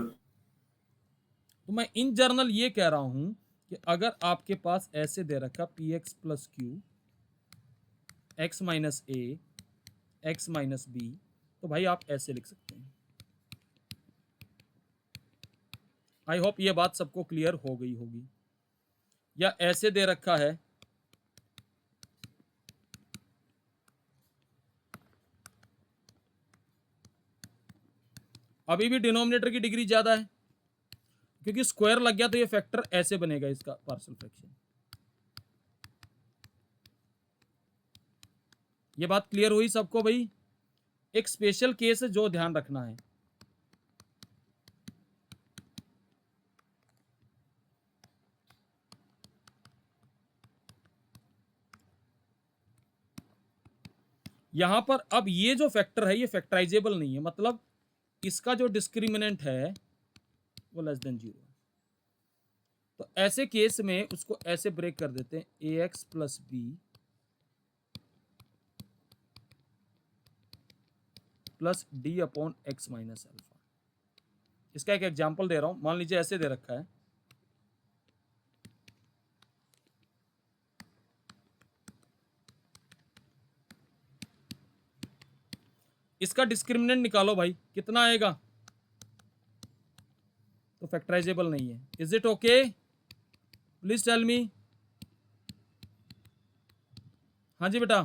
Speaker 1: तो मैं इन जर्नल ये कह रहा हूं कि अगर आपके पास ऐसे दे रखा p x plus q x minus a x minus b, तो भाई आप ऐसे लिख सकते हैं। आई होप ये बात सबको क्लियर हो गई होगी। या ऐसे दे रखा है अभी भी डिनोमिनेटर की डिग्री ज्यादा है, क्योंकि स्क्वायर लग गया तो ये फैक्टर ऐसे बनेगा इसका पार्शियल फ्रैक्शन। ये बात क्लियर हुई सबको भाई? एक स्पेशल केस है जो ध्यान रखना है। यहां पर अब ये जो फैक्टर है ये फैक्टराइजेबल नहीं है, मतलब इसका जो डिस्क्रिमिनेंट है वो लेस देन जीरो। तो ऐसे केस में उसको ऐसे ब्रेक कर देते हैं, a x plus b plus d upon x minus alpha. इसका एक एग्जांपल दे रहा हूं, मान लीजिए ऐसे दे रखा है, इसका डिस्क्रिमिनेंट निकालो भाई, कितना आएगा? तो फैक्टराइजेबल नहीं है। Is it okay? Please tell me. हाँ जी बेटा,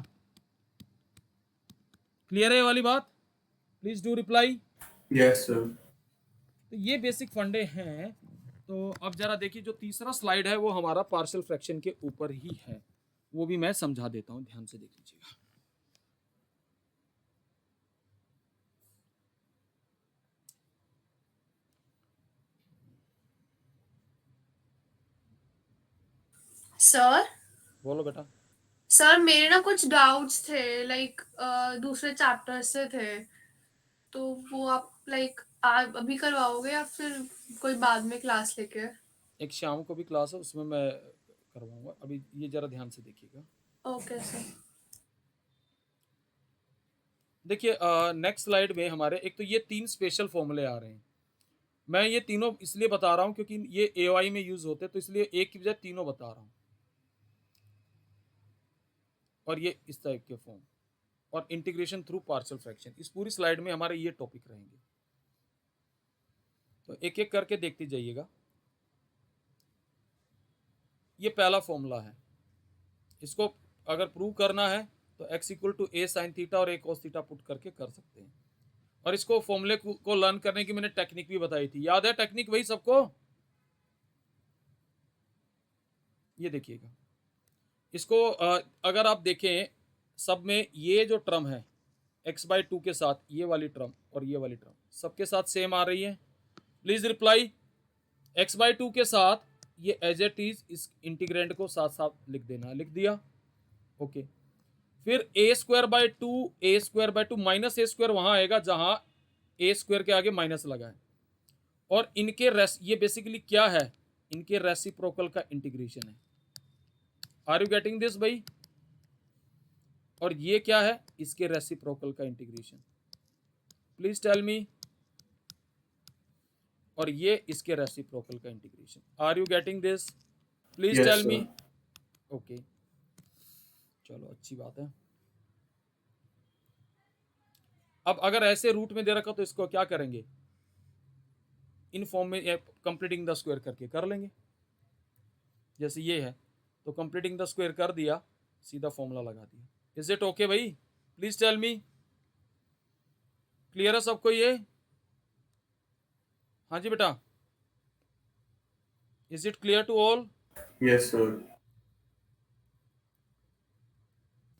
Speaker 1: क्लियर है ये वाली बात? Please do reply.
Speaker 2: Yes, sir.
Speaker 1: तो ये बेसिक फंडे हैं। तो अब जरा देखिए, जो तीसरा स्लाइड है वो हमारा पार्शियल फ्रैक्शन के ऊपर ही है, वो भी मैं समझा देता हूं, ध्यान से देख लीजिएगा।
Speaker 4: सर
Speaker 1: बोलो बेटा।
Speaker 4: सर मेरे ना कुछ डाउट्स थे, लाइक दूसरे चैप्टर से थे, तो वो आप लाइक आज अभी करवाओगे या फिर कोई बाद में क्लास लेके?
Speaker 1: एक शाम को भी क्लास है, उसमें मैं करवाऊंगा। अभी ये जरा ध्यान से देखिएगा।
Speaker 4: Okay sir.
Speaker 1: देखिए नेक्स्ट स्लाइड में हमारे एक तो ये 3 स्पेशल फॉर्मूले आ रहे हैं। मैं ये तीनों इसलिए बता रहा हूं क्योंकि ये एओआई में यूज होते हैं, तो इसलिए एक की बजाय तीनों बता रहा हूं। और ये इस टाइप के फॉर्म, और इंटीग्रेशन थ्रू पार्शियल फ्रैक्शन, इस पूरी स्लाइड में हमारे ये टॉपिक रहेंगे। तो एक एक करके देखते जाइएगा। ये पहला फॉर्मूला है, इसको अगर प्रूव करना है तो x equal to a sine theta और ए कॉस थीटा पुट करके कर सकते हैं। और इसको फॉर्मूले को लर्न करने की मैंने टेक्निक भी बताई थी, याद है टेक्निक वही सबको? ये देखिएगा, इसको अगर आप देखें, सब में ये जो टर्म है x/2 के साथ, ये वाली टर्म और ये वाली टर्म सबके साथ सेम आ रही है। Please reply. x/2 के साथ ये एज इट इज इस इंटीग्रेंड को साथ साथ लिख देना, लिख दिया, ओके। फिर a²/2 माइनस a² वहां आएगा जहां a² के आगे माइनस लगा है। और इनके ये बेसिकली क्या है, इनके रेसिप्रोकल का इंटीग्रेशन है। आर यू गेटिंग दिस भाई? और ये क्या है, इसके रेसिप्रोकल का इंटीग्रेशन। Please tell me. और ये इसके रेसिप्रोकल का integration. Are you getting this? Please
Speaker 2: Yes,
Speaker 1: tell
Speaker 2: sir.
Speaker 1: Me. Okay, चलो अच्छी बात है। अब अगर ऐसे रूट में दे रखा तो इसको क्या करेंगे, इन फॉर्म में कंप्लीटिंग द स्क्वायर करके कर लेंगे। जैसे ये है तो कंप्लीटिंग द स्क्वायर कर दिया, सीधा फॉर्मूला लगा दिया। इज इट ओके भाई? Please tell me. क्लियर है सबको ये? हाँ जी बेटा, is it clear to all?
Speaker 2: Yes, sir.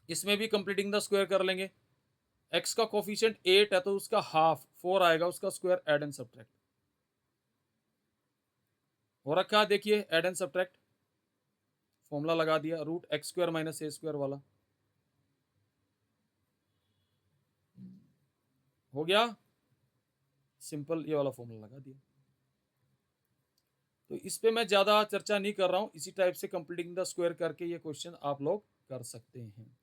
Speaker 1: इसमें भी कंप्लीटिंग द स्क्वायर कर लेंगे। x का कोफिशिएंट 8 है तो उसका हाफ 4 आएगा, उसका स्क्वायर ऐड एंड सब्ट्रैक्ट हो रखा है। देखिए ऐड एंड सब्ट्रैक्ट फॉर्मूला लगा दिया, √x² माइनस a² वाला हो गया, सिंपल ये वाला फॉर्मूला लगा दिया। तो इस पे मैं ज्यादा चर्चा नहीं कर रहा हूं, इसी टाइप से कंप्लीटिंग द स्क्वायर करके ये क्वेश्चन आप लोग कर सकते हैं।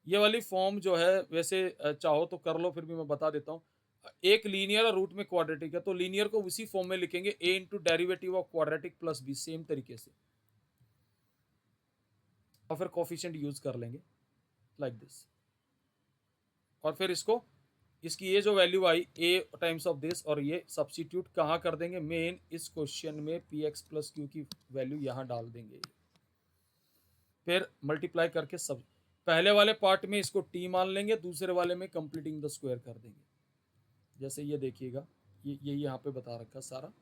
Speaker 1: ये वाली फॉर्म जो है वैसे चाहो तो कर लो, फिर भी मैं बता देता हूँ। एक लीनियर और रूट में क्वाड्रेटिक है तो लीनियर को उसी फॉर्म में लिखेंगे, a into derivative of quadratic plus b, same तरीके से, और फिर कोफिशिएंट यूज कर लेंगे लाइक दिस। और फिर इसको, इसकी ये जो value I a times of this, और ये सब्स्टिट्यूट कहाँ कर देंगे, मेन इस क्वेश्चन में px प्लस q की वैल्यू यहाँ डाल देंगे। फिर मल्टीप्लाई करके सब, पहले वाले पार्ट में इसको t मान लेंगे, दूसरे वाले में कंप्लीटिंग द स्क्वायर कर देंगे। जैसे ये देखिएगा, ये यहाँ पे बता रखा है सारा,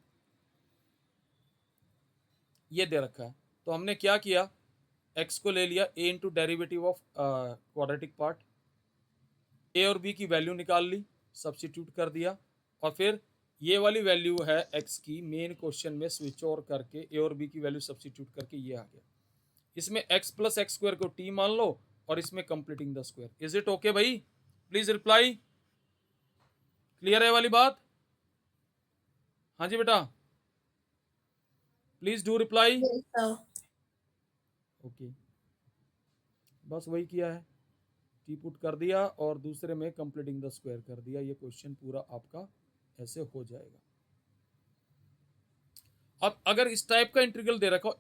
Speaker 1: ये दे रखा है। तो हमने क्या किया, x को ले लिया a into derivative of quadratic part, a और b की वैल्यू निकाल ली, सब्स्टिट्यूट कर दिया, और फिर ये वाली वैल्यू है x की, मेन क्वेश्चन में स्विच ओवर करके a और b की वैल्यू सब्स्टिट्यूट करके ये आ गया। इसमें x प्लस x² को t मान लो, और इसमें completing the square. Is it okay भाई? Please reply. क्लियर है वाली बात? हाँ जी बेटा, प्लीज डू रिप्लाई। ओके, बस वही किया है, टी पुट कर दिया और दूसरे में कंप्लीटिंग द स्क्वायर कर दिया। ये क्वेश्चन पूरा आपका ऐसे हो जाएगा। अब अगर इस टाइप का इंटीग्रल दे रखा हो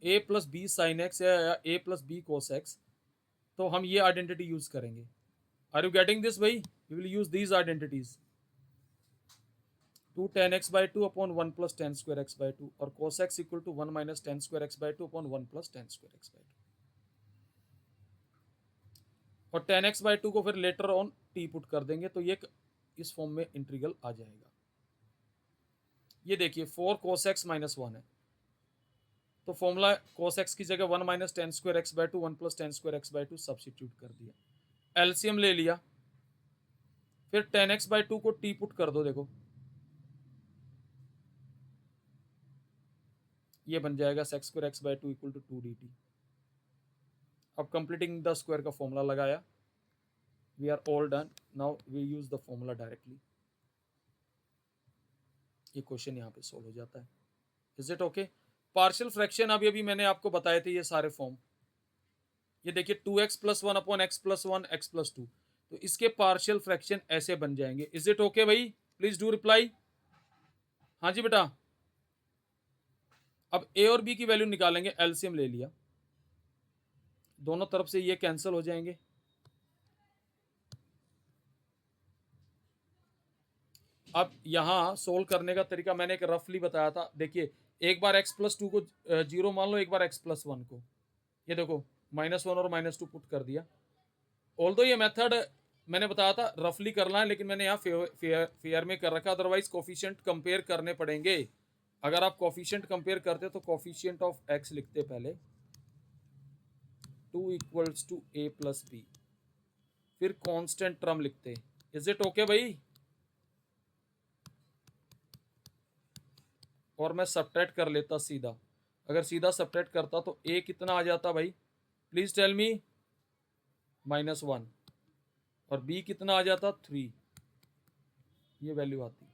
Speaker 1: a plus b sine x या a plus b cos x, तो हम ये आइडेंटिटी यूज करेंगे। आर यू गेटिंग दिस भाई? We will use these identities, 2 tan x by 2 upon 1 plus tan square x by 2 और cos x equal to 1 minus tan square x by 2 upon 1 plus tan square x by 2, और tan x by 2 को फिर later on t put कर देंगे तो ये इस form में इंटीग्रल आ जाएगा। ये देखिए 4 cos x minus 1 है, तो फॉर्मूला cos x की जगह 1 minus tan square x by 2 1 plus tan square x by 2 substitute कर दिया, एलसीएम ले लिया, फिर tan x by 2 को t पुट कर दो, देखो ये बन जाएगा sec square x by 2 equal to 2 dt। अब कंप्लीटिंग द स्क्वायर का फॉर्मूला लगाया, we are all done, now we use the formula directly. ये क्वेश्चन यहाँ पे सोल्व हो जाता है। Is it okay? Partial fraction अभी अभी मैंने आपको बताए थे ये सारे फॉर्म। ये देखिए 2x plus 1 upon x plus 1 x plus 2, तो इसके पार्शियल फ्रैक्शन ऐसे बन जाएंगे। इज इट ओके भाई? Please do reply. हाँ जी बेटा। अब a और b की वैल्यू निकालेंगे, एलसीएम ले लिया, दोनों तरफ से ये कैंसिल हो जाएंगे। अब यहाँ सोल्व करने का तरीका मैंने एक रफली बताया था। देखिए एक बार x प्लस 2 को 0 मान लो, एक बार x प्लस 1 को, ये देखो -1 और -2 पुट कर दिया। ऑल्दो ये मेथड मैंने बताया था रफली करना है, लेकिन मैंने यहाँ फेयर में कर रखा, अदरवाइज कोफिशिएंट कंपेयर करने पड़ेंगे। अगर आप कोफिशिएंट कंपेयर करते तो कोफिशिएंट ऑफ x लिखते पहले 2 equals to a plus b, फिर कांस्टेंट टर्म लिखते। इज इट ओके भाई? और मैं सबट्रैक्ट कर लेता सीधा, अगर सीधा सबट्रैक्ट करता तो a कितना आ जाता भाई? प्लीज टेल मी। -1, और b कितना आ जाता? 3। ये वैल्यू आती,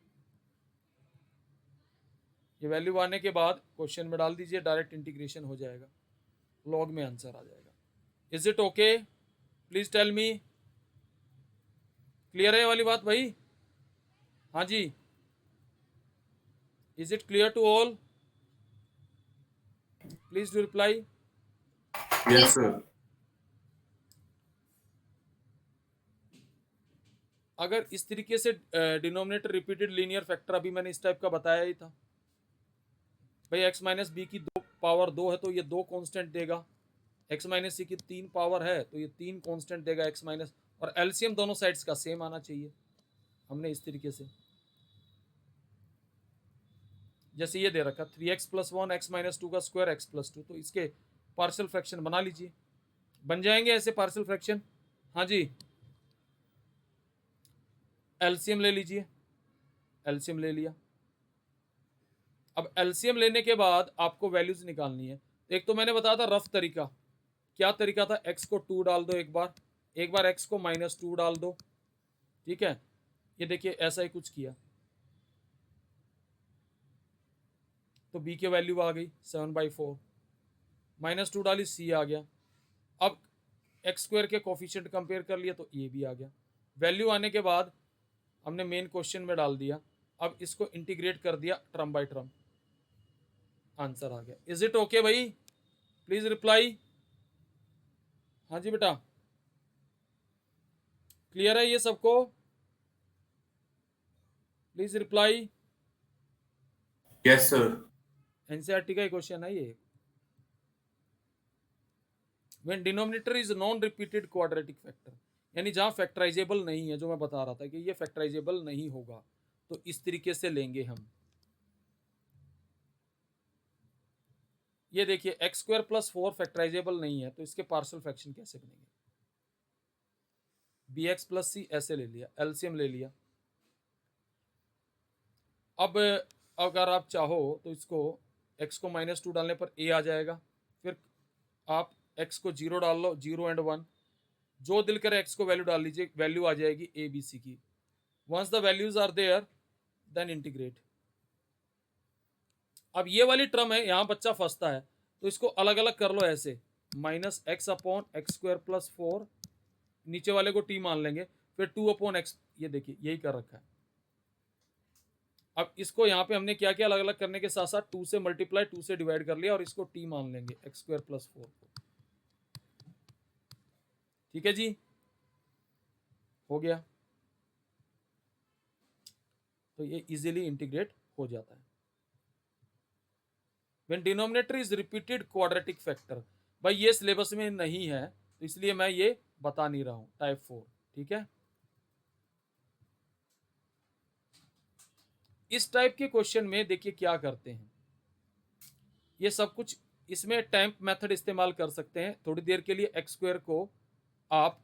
Speaker 1: ये वैल्यू आने के बाद क्वेश्चन में डाल दीजिए, डायरेक्ट इंटीग्रेशन हो जाएगा, लॉग में आंसर आ जाएगा। Is it okay? Please tell me. Clear है ये वाली बात भाई? हाँ जी। Is it clear to all? Please do reply.
Speaker 2: Yes, sir.
Speaker 1: अगर इस तरीके से डिनोमिनेटर रिपीटेड लीनियर फैक्टर, अभी मैंने इस टाइप का बताया ही था भाई, x माइनस बी की 2 पावर 2 है तो ये 2 कांस्टेंट देगा, x माइनस सी की 3 पावर है तो ये 3 कांस्टेंट देगा x माइनस, और एलसीएम दोनों साइड्स का सेम आना चाहिए। हमने इस तरीके से, जैसे ये दे रखा 3x प्लस 1 x माइनस 2 का स्क्वायर x प्लस 2, तो इसके पार्शियल फ्रैक्शन बना लीजिए, बन जाएंगे ऐसे पार्शियल फ्रैक्शन। हाँ जी, एलसीएम ले लीजिए, एलसीएम ले लिया। अब एलसीएम लेने के बाद आपको वैल्यूज निकालनी है। एक तो मैंने बताया था रफ तरीका, क्या तरीका था? x को 2 डाल दो एक बार x को -2 डाल दो, ठीक है। ये देखिए ऐसा ही कुछ किया तो b की वैल्यू आ गई 7/4, -2 डाली c आ गया। अब x स्क्वायर के कोफिशिएंट कंपेयर कर लिया तो ये भी आ गया। वैल्यू आने के बाद हमने मेन क्वेश्चन में डाल दिया, अब इसको इंटीग्रेट कर दिया टर्म बाय टर्म, आंसर आ गया। इज इट ओके भाई? Please reply. हाँ जी बेटा, क्लियर है ये सबको? Please reply.
Speaker 2: Yes, sir.
Speaker 1: NCERT का क्वेश्चन है ये। When denominator is non repeated quadratic factor, यानी जहां फैक्टराइजेबल नहीं है, जो मैं बता रहा था कि ये फैक्टराइजेबल नहीं होगा, तो इस तरीके से लेंगे हम। ये देखिए एक्स स्क्वायर प्लस 4 फैक्टराइजेबल नहीं है, तो इसके पार्शियल फ्रैक्शन कैसे बनेंगे? बी एक्स प्लस सी ऐसे ले लिया, एलसीएम ले लिया। अब अगर आप चाहो तो इसको x को -2 डालने पर a आ जाएगा, फिर आप x को 0 डाल लो, 0 एंड 1, जो दिल करे x को वैल्यू डाल लीजिए, वैल्यू आ जाएगी a b c की। Once the values are there then integrate. अब ये वाली टर्म है, यहाँ बच्चा फंसता है, तो इसको अलग अलग कर लो ऐसे, -x upon x square plus 4, नीचे वाले को t मान लेंगे, फिर 2 अपॉन x, ये देखिए यही कर रखा है। अब इसको यहाँ पे हमने क्या किया, अलग अलग करने के साथ साथ 2 से मल्टीप्लाई 2 से डिवाइड कर लिया और इसको t मान लेंगे x स्क्वायर प्लस 4 को। ठीक है जी, हो गया। तो ये इजीली इंटीग्रेट हो जाता है। When denominator is repeated quadratic factor, भाई ये सिलेबस में नहीं है तो इसलिए मैं ये बता नहीं रहा हूं, टाइप 4। ठीक है, इस टाइप के क्वेश्चन में देखिए क्या करते हैं, ये सब कुछ इसमें टैंप मेथड इस्तेमाल कर सकते हैं। थोड़ी देर के लिए एक्स स्क्वायर को आप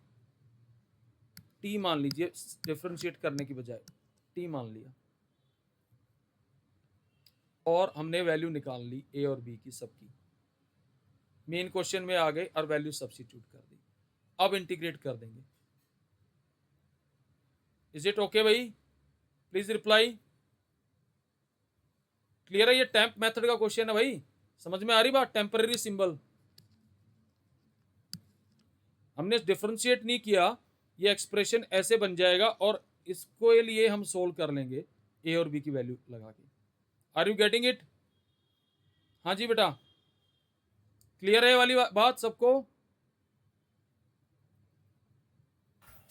Speaker 1: टी मान लीजिए, डिफरेंशिएट करने की बजाय टी मान लिया और हमने वैल्यू निकाल ली ए और बी की सबकी, मेन क्वेश्चन में आ गए और वैल्यू सब्स्टिट्यूट कर दी। अब इंटीग्रेट कर देंगे। इज इट ओके भाई? Please reply. क्लियर है? ये टैंप मेथड का क्वेश्चन है भाई, समझ में आ रही बात? टेम्पररी सिंबल हमने डिफरेंशिएट नहीं किया, ये एक्सप्रेशन ऐसे बन जाएगा और इसको लिए हम सोल्व कर लेंगे ए और बी की वैल्यू लगा के। Are you getting it? हाँ जी बेटा, क्लियर है वाली बात सबको?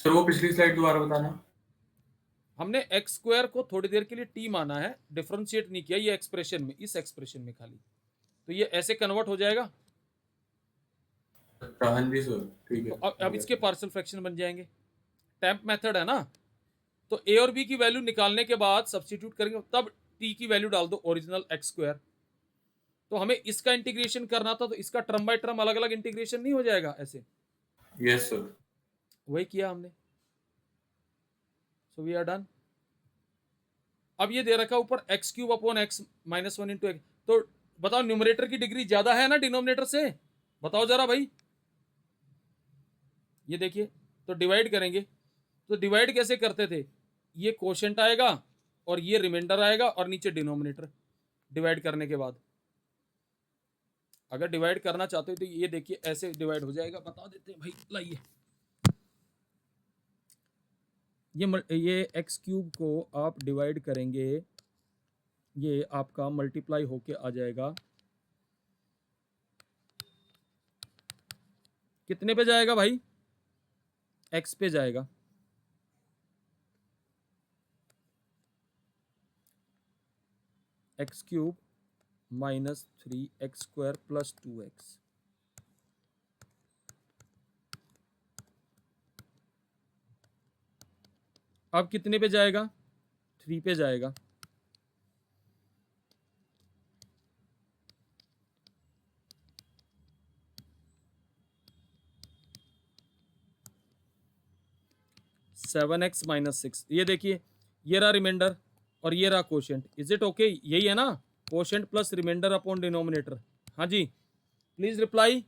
Speaker 2: सर वो पिछली स्लाइड दोबारा बताना।
Speaker 1: हमने एक्स स्क्वायर को थोड़ी देर के लिए टी माना है, डिफरेंशिएट नहीं किया, ये एक्सप्रेशन में, इस एक्सप्रेशन में खाली, तो ये ऐसे कन्वर्ट हो जाएगा।
Speaker 2: हाँ जी सर, ठीक है।
Speaker 1: तो अब इसके पार्शियल फ्रैक्शन बन जाएंगे। टैंप मेथड है ना, तो ए और बी की वैल्यू निकालने के बाद सब्स्टिट्यूट करेंगे, तब टी की वैल्यू डाल दो, ओरिजिनल एक्स स्क्वायर। तो हमें इसका इंटीग्रेशन करना था, तो इसका टर्म बाय टर्म अलग अलग इंटीग्रेशन नहीं हो जाएगा ऐसे?
Speaker 2: Yes sir.
Speaker 1: वही किया हमने। So we are done. अब ये दे रखा ऊपर x cube upon x minus 1 into x, तो बताओ न्यूमरेटर की डिग्री ज्यादा है ना डिनोमिनेटर से? बताओ जरा भाई। ये देखिए, तो डिवाइड करेंगे, तो डिवाइड कैसे करते थे, ये कोशेंट आएगा और ये रिमाइंडर आएगा और नीचे डिनोमिनेटर। डिवाइड करने के बाद अगर डिवाइड करना चाहते हो तो ये देखिए ऐसे डिवाइड हो जाएगा। बता देते हैं भाई, लाइए ये एक्स क्यूब को आप डिवाइड करेंगे, ये आपका मल्टीप्लाई होके आ जाएगा, कितने पे जाएगा भाई? एक्स पे जाएगा। X cube minus 3x square plus 2x, अब कितने पे जाएगा? 3 पे जाएगा। सेवन एक्स माइनस 6, ये देखिए ये रहा रिमाइंडर और ये रहा कोशेंट। Is it okay? यही है ना, quotient plus remainder upon denominator. हाँ जी, please reply.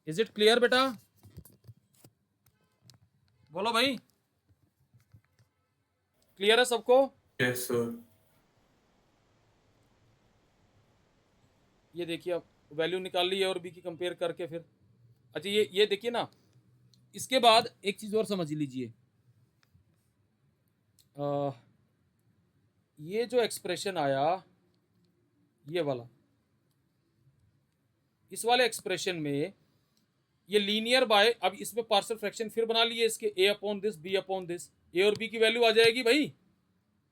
Speaker 1: Is it clear बेटा? बोलो भाई, क्लियर है सबको?
Speaker 2: Yes sir.
Speaker 1: ये देखिए अब वैल्यू निकाल ली है और बी की कंपेयर करके फिर। अच्छा ये देखिए ना, इसके बाद एक चीज और समझ लीजिए, ये जो एक्सप्रेशन आया ये वाला, इस वाले एक्सप्रेशन में ये लीनियर बाय, अब इसमें पार्शियल फ्रैक्शन फिर बना लिए इसके, a upon this b upon this, a और बी की वैल्यू आ जाएगी भाई।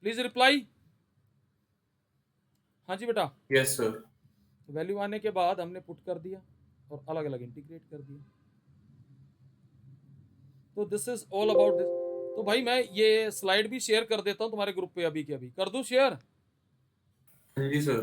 Speaker 1: Please reply. हाँ जी बेटा।
Speaker 2: Yes sir.
Speaker 1: वैल्यू आने के बाद हमने पुट कर दिया और अलग अलग इंटीग्रेट कर दिया। तो this is all about this. तो भाई मैं ये स्लाइड भी शेयर कर देता हूं तुम्हारे ग्रुप पे, अभी के अभी कर दूं शेयर?
Speaker 2: हाँ जी सर।